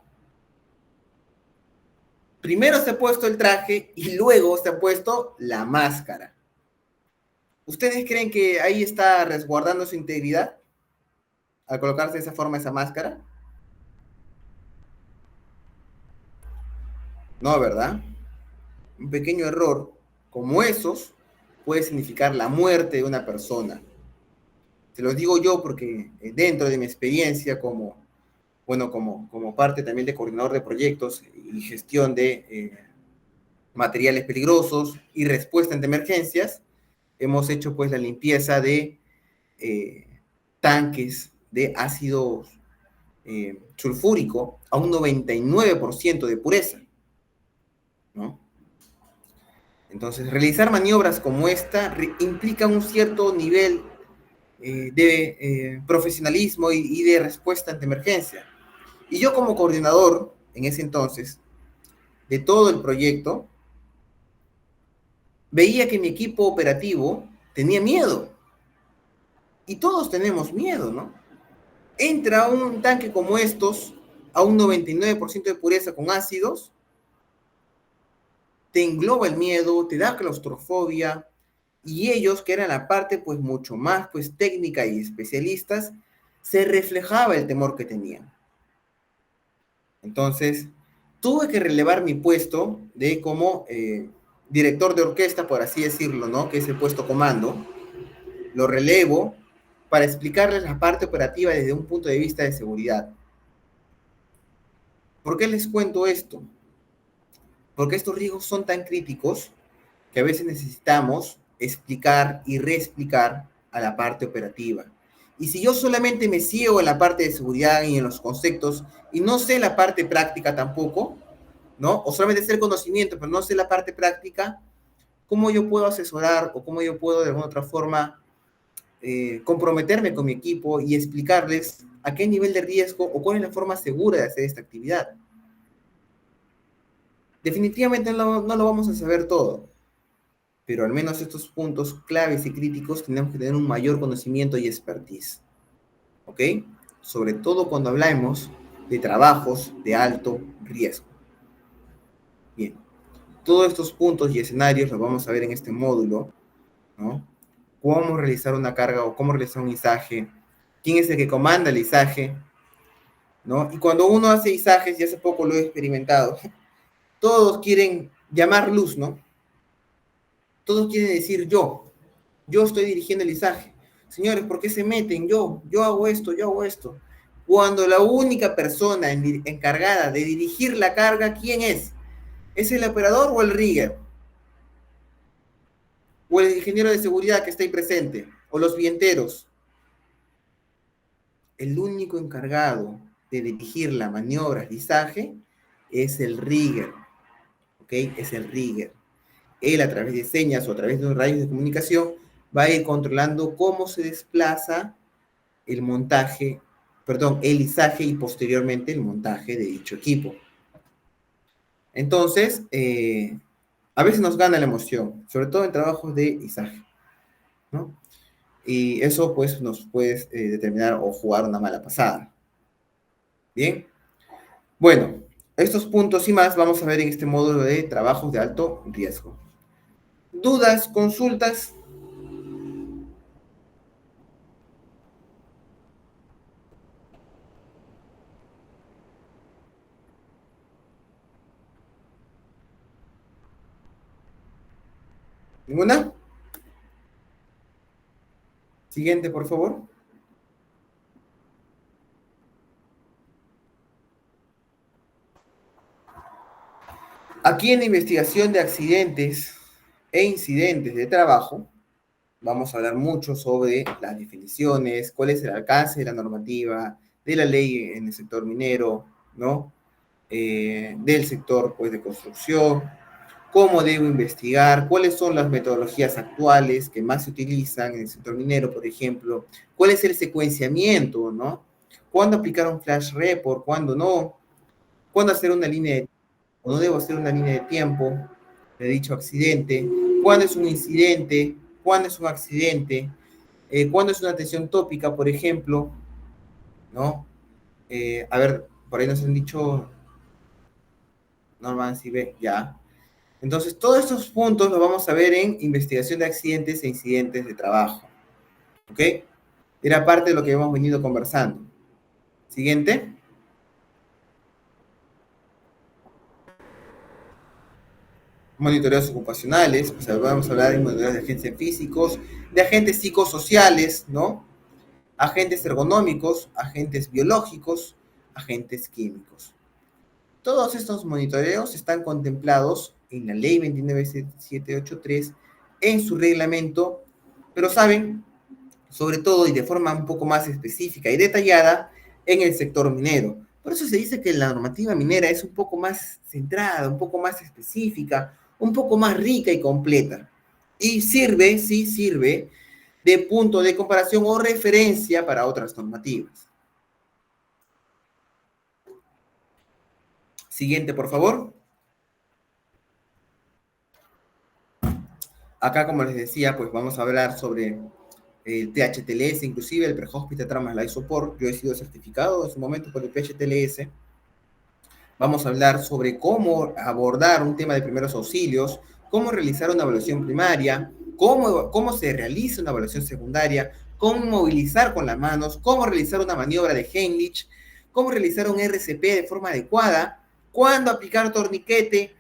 Primero se ha puesto el traje y luego se ha puesto la máscara. ¿Ustedes creen que ahí está resguardando su integridad al colocarse de esa forma esa máscara? No, ¿verdad? Un pequeño error como esos puede significar la muerte de una persona. Se los digo yo porque dentro de mi experiencia como parte también de coordinador de proyectos y gestión de materiales peligrosos y respuesta ante emergencias, hemos hecho pues la limpieza de tanques de ácido sulfúrico a un 99% de pureza, ¿no? Entonces, realizar maniobras como esta implica un cierto nivel de profesionalismo y de respuesta ante emergencia. Y yo como coordinador, en ese entonces, de todo el proyecto, veía que mi equipo operativo tenía miedo. Y todos tenemos miedo, ¿no? Entra un tanque como estos a un 99% de pureza con ácidos, te engloba el miedo, te da claustrofobia, y ellos, que eran la parte pues mucho más pues técnica y especialistas, se reflejaba el temor que tenían. Entonces, tuve que relevar mi puesto de como director de orquesta, por así decirlo, ¿no? Que es el puesto comando. Lo relevo para explicarles la parte operativa desde un punto de vista de seguridad. ¿Por qué les cuento esto? Porque estos riesgos son tan críticos que a veces necesitamos explicar y reexplicar a la parte operativa. Y si yo solamente me ciego en la parte de seguridad y en los conceptos y no sé la parte práctica tampoco, ¿no? O solamente sé el conocimiento, pero no sé la parte práctica, ¿cómo yo puedo asesorar o cómo yo puedo de alguna otra forma comprometerme con mi equipo y explicarles a qué nivel de riesgo o cuál es la forma segura de hacer esta actividad? Definitivamente no lo vamos a saber todo, pero al menos estos puntos claves y críticos tenemos que tener un mayor conocimiento y expertise, ¿ok? Sobre todo cuando hablamos de trabajos de alto riesgo. Bien, todos estos puntos y escenarios los vamos a ver en este módulo, ¿no? Cómo realizar una carga o cómo realizar un izaje, quién es el que comanda el izaje, ¿no? Y cuando uno hace izajes, y hace poco lo he experimentado, todos quieren llamar luz, ¿no? Todos quieren decir yo estoy dirigiendo el izaje. Señores, ¿por qué se meten? Yo hago esto, yo hago esto. Cuando la única persona encargada de dirigir la carga, ¿quién es? ¿Es el operador o el rigger? ¿O el ingeniero de seguridad que está ahí presente? ¿O los vienteros? El único encargado de dirigir la maniobra de izaje es el rigger, ¿ok? Es el rigger. Él, a través de señas o a través de los radios de comunicación, va a ir controlando cómo se desplaza el montaje, perdón, el izaje y posteriormente el montaje de dicho equipo. Entonces, a veces nos gana la emoción, sobre todo en trabajos de izaje, ¿no? Y eso pues nos puede determinar o jugar una mala pasada. Bien, bueno, estos puntos y más vamos a ver en este módulo de trabajos de alto riesgo. ¿Dudas, consultas? ¿Ninguna? Siguiente, por favor. Aquí en la investigación de accidentes e incidentes de trabajo, vamos a hablar mucho sobre las definiciones, cuál es el alcance de la normativa, de la ley en el sector minero, ¿no? Del sector, pues, de construcción, cómo debo investigar, cuáles son las metodologías actuales que más se utilizan en el sector minero, por ejemplo, cuál es el secuenciamiento, ¿no? ¿Cuándo aplicar un flash report, cuándo no? ¿Cuándo hacer una línea de o no debo hacer una línea de tiempo de dicho accidente? ¿Cuándo es un incidente? ¿Cuándo es un accidente? ¿Cuándo es una tensión tópica, por ejemplo? ¿No? A ver, por ahí nos han dicho Norman si ve, ya. Entonces, todos estos puntos los vamos a ver en investigación de accidentes e incidentes de trabajo. ¿Ok? Era parte de lo que hemos venido conversando. Siguiente. Monitoreos ocupacionales, o sea, vamos a hablar de monitoreos de agentes físicos, de agentes psicosociales, ¿no? Agentes ergonómicos, agentes biológicos, agentes químicos. Todos estos monitoreos están contemplados en la Ley 29783, en su reglamento, pero saben, sobre todo y de forma un poco más específica y detallada, en el sector minero. Por eso se dice que la normativa minera es un poco más centrada, un poco más específica, un poco más rica y completa. Y sirve, sí sirve, de punto de comparación o referencia para otras normativas. Siguiente, por favor. Acá, como les decía, pues vamos a hablar sobre el PHTLS, inclusive el Pre-Hospital Trauma Life Support. Yo he sido certificado en su momento por el PHTLS. Vamos a hablar sobre cómo abordar un tema de primeros auxilios, cómo realizar una evaluación primaria, cómo se realiza una evaluación secundaria, cómo movilizar con las manos, cómo realizar una maniobra de Heimlich, cómo realizar un RCP de forma adecuada, cuándo aplicar torniquete,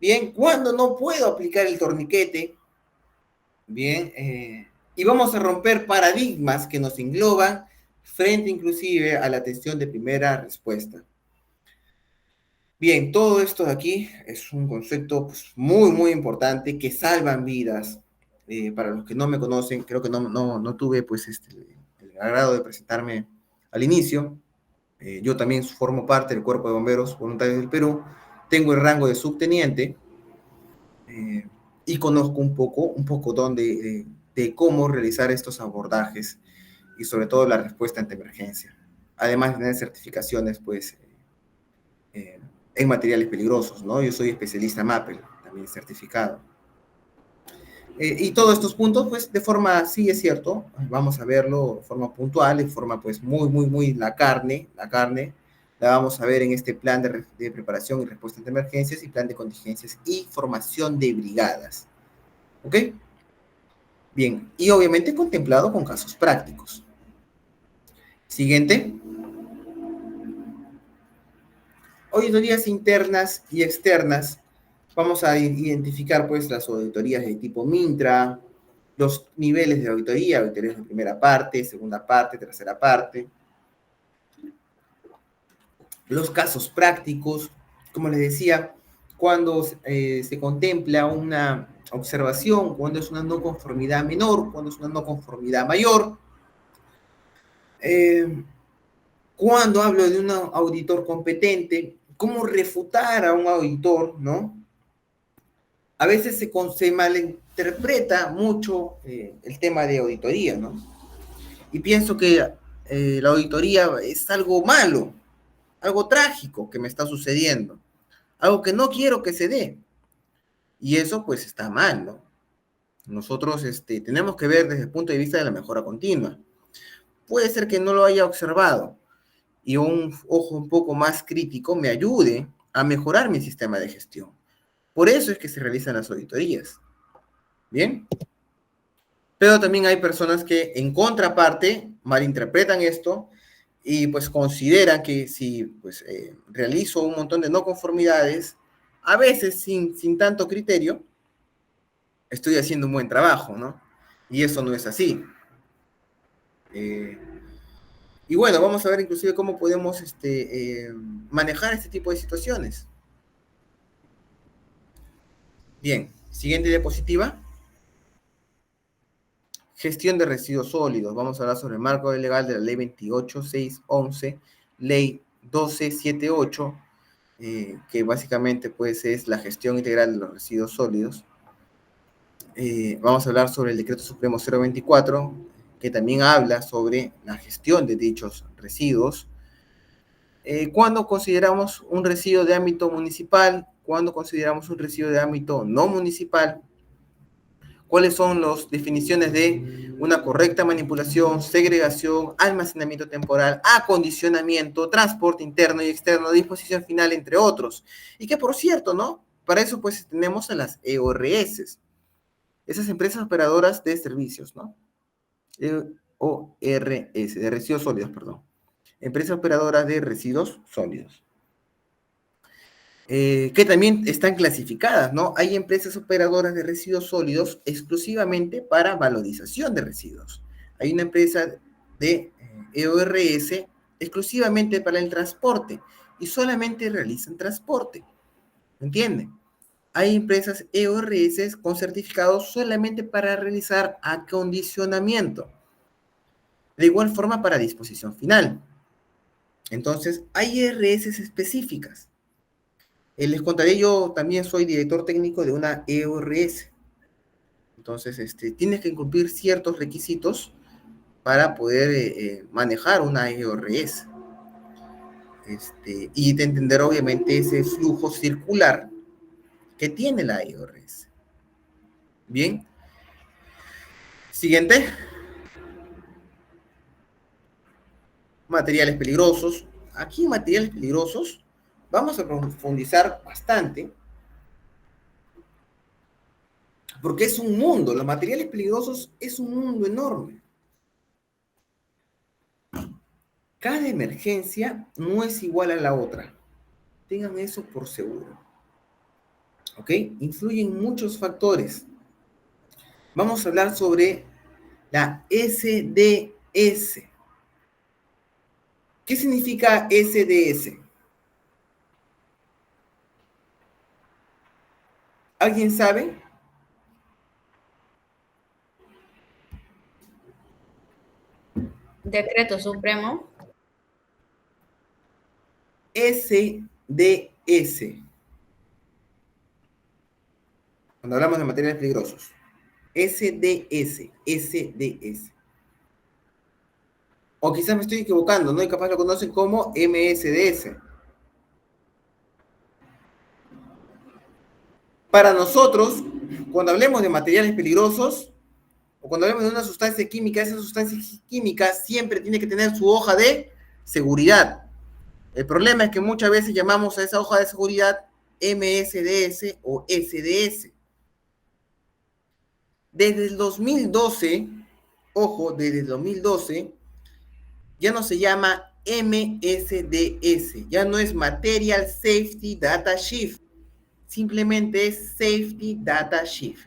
bien, cuándo no puedo aplicar el torniquete, bien, y vamos a romper paradigmas que nos engloban frente inclusive a la atención de primera respuesta. Bien, todo esto de aquí es un concepto pues, muy, muy importante que salvan vidas. Para los que no me conocen, creo que no tuve pues, el agrado de presentarme al inicio. Yo también formo parte del Cuerpo de Bomberos Voluntarios del Perú. Tengo el rango de subteniente y conozco un poco de cómo realizar estos abordajes y sobre todo la respuesta ante emergencia. Además de tener certificaciones, pues, en materiales peligrosos, ¿no? Yo soy especialista MAPPEL, también certificado. Y todos estos puntos, pues, de forma, sí es cierto, vamos a verlo de forma puntual, de forma, pues, muy, la carne, la vamos a ver en este plan de preparación y respuesta ante emergencias y plan de contingencias y formación de brigadas. ¿Ok? Bien, y obviamente contemplado con casos prácticos. Siguiente. Auditorías internas y externas. Vamos a identificar pues las auditorías de tipo Mintra, los niveles de auditoría, auditorías de primera parte, segunda parte, tercera parte. Los casos prácticos, como les decía, cuando se contempla una observación, cuando es una no conformidad menor, cuando es una no conformidad mayor. Cuando hablo de un auditor competente, cómo refutar a un auditor, ¿no? A veces se malinterpreta mucho el tema de auditoría, ¿no? Y pienso que la auditoría es algo malo, algo trágico que me está sucediendo, algo que no quiero que se dé. Y eso pues está mal, ¿no? Nosotros tenemos que ver desde el punto de vista de la mejora continua. Puede ser que no lo haya observado, y un ojo un poco más crítico me ayude a mejorar mi sistema de gestión. Por eso es que se realizan las auditorías. ¿Bien? Pero también hay personas que en contraparte malinterpretan esto y pues consideran que si pues realizo un montón de no conformidades, a veces sin tanto criterio, estoy haciendo un buen trabajo, ¿no? Y eso no es así. Y bueno, vamos a ver inclusive cómo podemos manejar este tipo de situaciones. Bien, siguiente diapositiva. Gestión de residuos sólidos. Vamos a hablar sobre el marco legal de la ley 28611, ley 1278, que básicamente pues es la gestión integral de los residuos sólidos. Vamos a hablar sobre el decreto supremo 024, que también habla sobre la gestión de dichos residuos. ¿Cuándo consideramos un residuo de ámbito municipal? ¿Cuándo consideramos un residuo de ámbito no municipal? ¿Cuáles son las definiciones de una correcta manipulación, segregación, almacenamiento temporal, acondicionamiento, transporte interno y externo, disposición final, entre otros? Y que, por cierto, ¿no? Para eso, pues, tenemos a las EORS, esas empresas operadoras de servicios, ¿no? EORS, de residuos sólidos, perdón. Empresas operadoras de residuos sólidos. Que también están clasificadas, ¿no? Hay empresas operadoras de residuos sólidos exclusivamente para valorización de residuos. Hay una empresa de EORS exclusivamente para el transporte y solamente realizan transporte. ¿Me entienden? Hay empresas EORS con certificados solamente para realizar acondicionamiento. De igual forma para disposición final. Entonces, hay ERS específicas. Les contaré, yo también soy director técnico de una EORS. Entonces, tienes que cumplir ciertos requisitos para poder manejar una EORS. Y de entender, obviamente, ese flujo circular que tiene la EORS. Bien. Siguiente. Materiales peligrosos. Aquí en materiales peligrosos vamos a profundizar bastante, porque es un mundo, los materiales peligrosos es un mundo enorme. Cada emergencia no es igual a la otra. Tengan eso por seguro. ¿Ok? Influyen muchos factores. Vamos a hablar sobre la SDS. ¿Qué significa SDS? ¿Alguien sabe? Decreto Supremo. SDS. Cuando hablamos de materiales peligrosos. SDS. O quizás me estoy equivocando, ¿no? Y capaz lo conocen como MSDS. Para nosotros, cuando hablemos de materiales peligrosos, o cuando hablemos de una sustancia química, esa sustancia química siempre tiene que tener su hoja de seguridad. El problema es que muchas veces llamamos a esa hoja de seguridad MSDS o SDS. Desde el 2012, ojo, desde el 2012, ya no se llama MSDS, ya no es Material Safety Data Sheet, simplemente es Safety Data Sheet.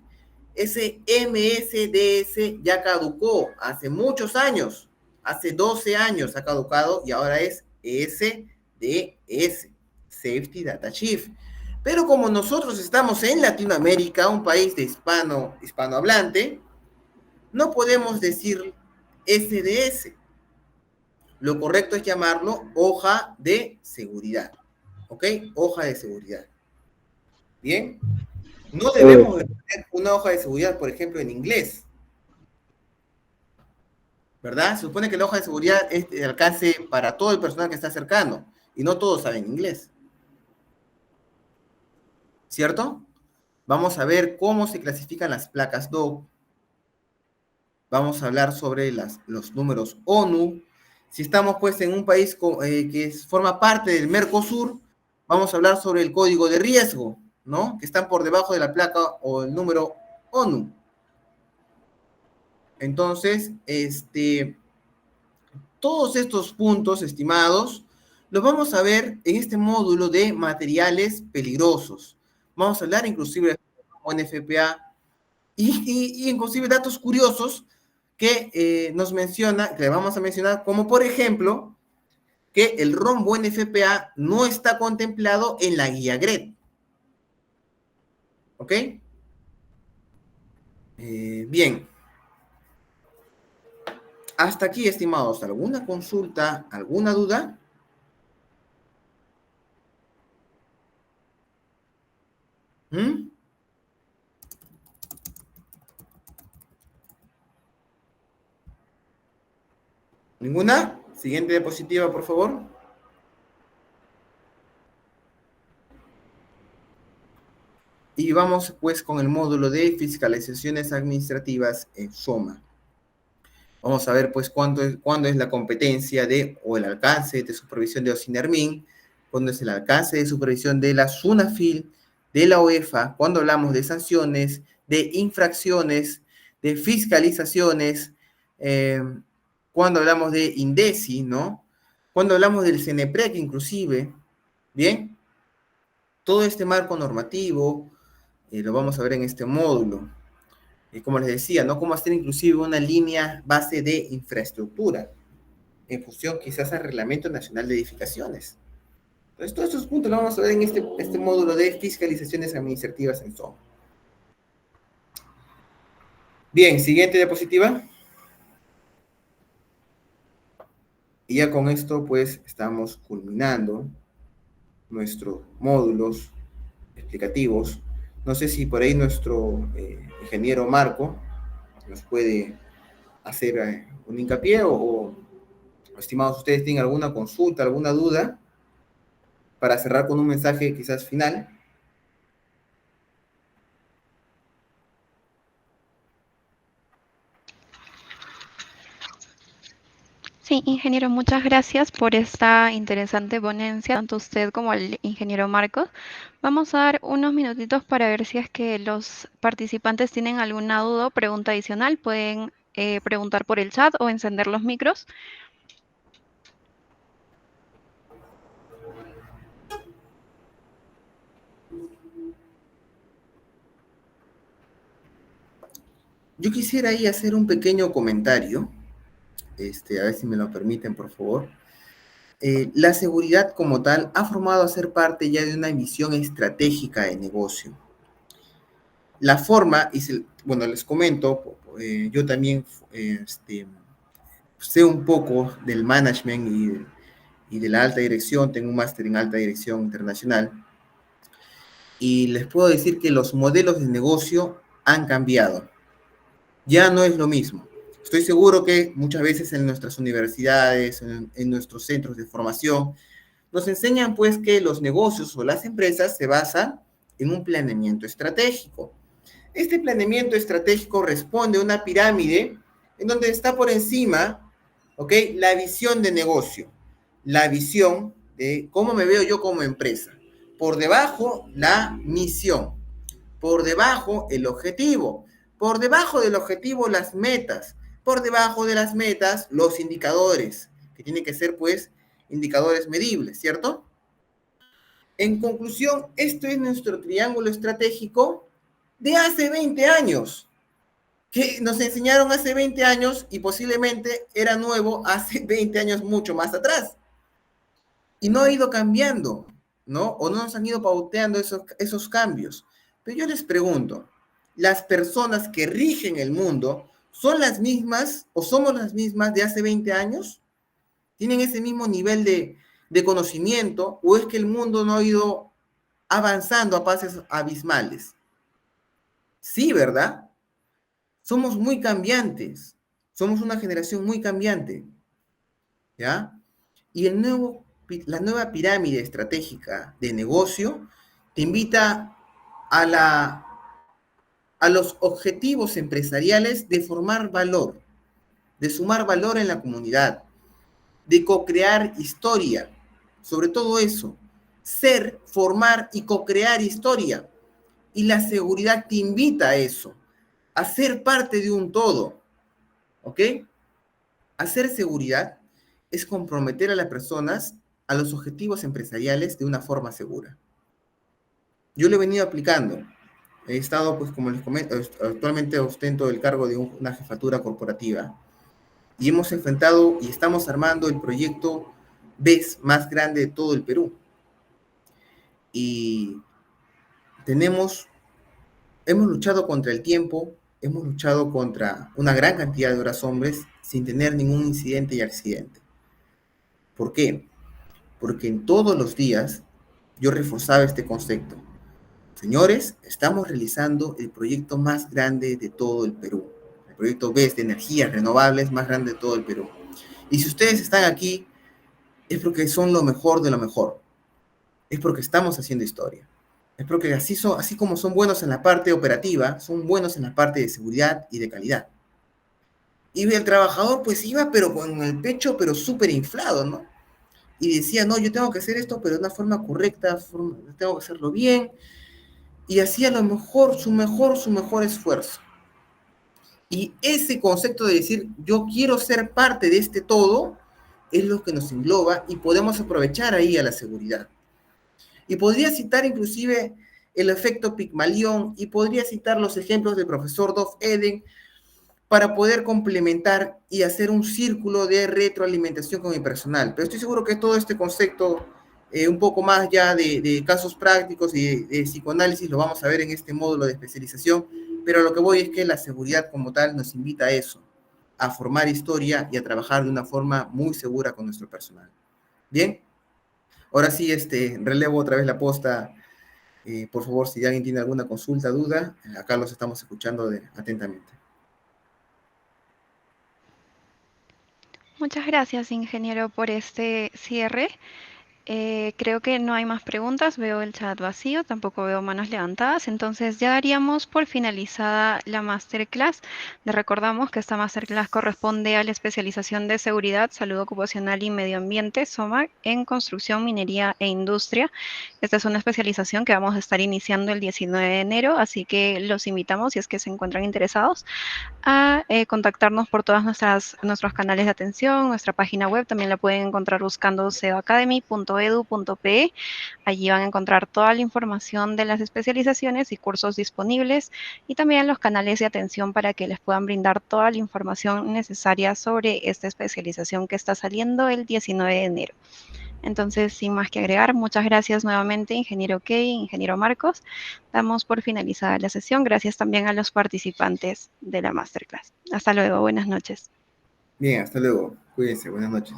Ese MSDS ya caducó hace muchos años, hace 12 años ha caducado y ahora es SDS, Safety Data Sheet. Pero como nosotros estamos en Latinoamérica, un país de hispanohablante, no podemos decir SDS. Lo correcto es llamarlo hoja de seguridad. ¿Ok? Hoja de seguridad. Bien. No debemos de tener una hoja de seguridad, por ejemplo, en inglés. ¿Verdad? Se supone que la hoja de seguridad es de alcance para todo el personal que está cercano. Y no todos saben inglés. ¿Cierto? Vamos a ver cómo se clasifican las placas DOC. Vamos a hablar sobre los números ONU Si estamos pues en un país que forma parte del Mercosur, vamos a hablar sobre el código de riesgo, ¿no? Que están por debajo de la placa o el número ONU. Entonces, todos estos puntos, estimados, los vamos a ver en este módulo de materiales peligrosos. Vamos a hablar inclusive de NFPA y inclusive datos curiosos que nos menciona, que vamos a mencionar, como por ejemplo, que el rombo NFPA no está contemplado en la guía GRED. ¿Ok? Bien. Hasta aquí, estimados. ¿Alguna consulta, alguna duda? ¿Mm? ¿Ninguna? Siguiente diapositiva, por favor. Y vamos pues con el módulo de fiscalizaciones administrativas en SOMA. Vamos a ver pues cuándo es la competencia o el alcance de supervisión de OSINERMIN, cuándo es el alcance de supervisión de la SUNAFIL, de la UEFA, cuando hablamos de sanciones, de infracciones, de fiscalizaciones, cuando hablamos de INDECI, ¿no? Cuando hablamos del CENEPREC inclusive, ¿bien? Todo este marco normativo lo vamos a ver en este módulo. Y como les decía, ¿no? Cómo hacer inclusive una línea base de infraestructura en función quizás al Reglamento Nacional de Edificaciones. Entonces, todos estos puntos los vamos a ver en este módulo de fiscalizaciones administrativas en SOM. Bien, siguiente diapositiva. Y ya con esto, pues, estamos culminando nuestros módulos explicativos. No sé si por ahí nuestro ingeniero Marco nos puede hacer un hincapié o, estimados, ustedes tienen alguna consulta, alguna duda para cerrar con un mensaje quizás final. Sí, ingeniero, muchas gracias por esta interesante ponencia, tanto usted como el ingeniero Marcos. Vamos a dar unos minutitos para ver si es que los participantes tienen alguna duda o pregunta adicional. Pueden preguntar por el chat o encender los micros. Yo quisiera ahí hacer un pequeño comentario, a ver si me lo permiten, por favor. La seguridad como tal ha formado a ser parte ya de una visión estratégica de negocio. La forma, bueno, les comento, yo también sé un poco del management y de la alta dirección, tengo un máster en alta dirección internacional, y les puedo decir que los modelos de negocio han cambiado. Ya no es lo mismo. Estoy seguro que muchas veces en nuestras universidades, en nuestros centros de formación, nos enseñan pues que los negocios o las empresas se basan en un planeamiento estratégico. Este planeamiento estratégico responde a una pirámide en donde está por encima, ¿ok? La visión de negocio, la visión de cómo me veo yo como empresa. Por debajo, la misión. Por debajo, el objetivo. Por debajo del objetivo, las metas. Por debajo de las metas, los indicadores, que tienen que ser, pues, indicadores medibles, ¿cierto? En conclusión, esto es nuestro triángulo estratégico de hace 20 años, que nos enseñaron hace 20 años y posiblemente era nuevo hace 20 años mucho más atrás. Y no ha ido cambiando, ¿no? O no nos han ido pauteando esos cambios. Pero yo les pregunto, ¿las personas que rigen el mundo son las mismas o somos las mismas de hace 20 años? ¿Tienen ese mismo nivel de conocimiento o es que el mundo no ha ido avanzando a pasos abismales? Sí, ¿verdad? Somos muy cambiantes. Somos una generación muy cambiante. ¿Ya? Y la nueva pirámide estratégica de negocio te invita a los objetivos empresariales de formar valor, de sumar valor en la comunidad, de co-crear historia, sobre todo eso, ser, formar y co-crear historia. Y la seguridad te invita a eso, a ser parte de un todo, ¿ok? Hacer seguridad es comprometer a las personas a los objetivos empresariales de una forma segura. Yo lo he venido aplicando. He estado, pues, como les comento, actualmente ostento el cargo de una jefatura corporativa y hemos enfrentado y estamos armando el proyecto BES más grande de todo el Perú. Y hemos luchado contra el tiempo, hemos luchado contra una gran cantidad de horas hombres sin tener ningún incidente y accidente. ¿Por qué? Porque en todos los días yo reforzaba este concepto. Señores, estamos realizando el proyecto más grande de todo el Perú. El proyecto BES de energías renovables más grande de todo el Perú. Y si ustedes están aquí, es porque son lo mejor de lo mejor. Es porque estamos haciendo historia. Es porque así como son buenos en la parte operativa, son buenos en la parte de seguridad y de calidad. Y el trabajador pues iba pero con el pecho pero súper inflado, ¿no? Y decía, no, yo tengo que hacer esto pero de una forma correcta, tengo que hacerlo bien. Y hacía su mejor esfuerzo. Y ese concepto de decir, yo quiero ser parte de este todo, es lo que nos engloba y podemos aprovechar ahí a la seguridad. Y podría citar inclusive el efecto Pigmalión y podría citar los ejemplos del profesor Dov Eden para poder complementar y hacer un círculo de retroalimentación con mi personal. Pero estoy seguro que todo este concepto, un poco más ya de casos prácticos y de psicoanálisis, lo vamos a ver en este módulo de especialización, pero lo que voy es que la seguridad como tal nos invita a eso, a formar historia y a trabajar de una forma muy segura con nuestro personal. Bien, ahora sí, relevo otra vez la posta. Por favor, si alguien tiene alguna consulta, duda, acá los estamos escuchando atentamente. Muchas gracias, ingeniero, por este cierre. Creo que no hay más preguntas, veo el chat vacío, tampoco veo manos levantadas, entonces ya daríamos por finalizada la masterclass. Les recordamos que esta masterclass corresponde a la especialización de Seguridad, Salud Ocupacional y Medio Ambiente, SOMAC, en Construcción, Minería e Industria. Esta es una especialización que vamos a estar iniciando el 19 de enero, así que los invitamos, si es que se encuentran interesados, a contactarnos por todos nuestros canales de atención. Nuestra página web también la pueden encontrar buscando ceoacademy.edu.pe. Allí van a encontrar toda la información de las especializaciones y cursos disponibles y también los canales de atención para que les puedan brindar toda la información necesaria sobre esta especialización que está saliendo el 19 de enero. Entonces, sin más que agregar, muchas gracias nuevamente, ingeniero Key, ingeniero Marcos. Damos por finalizada la sesión. Gracias también a los participantes de la masterclass. Hasta luego, buenas noches. Bien, hasta luego. Cuídense, buenas noches.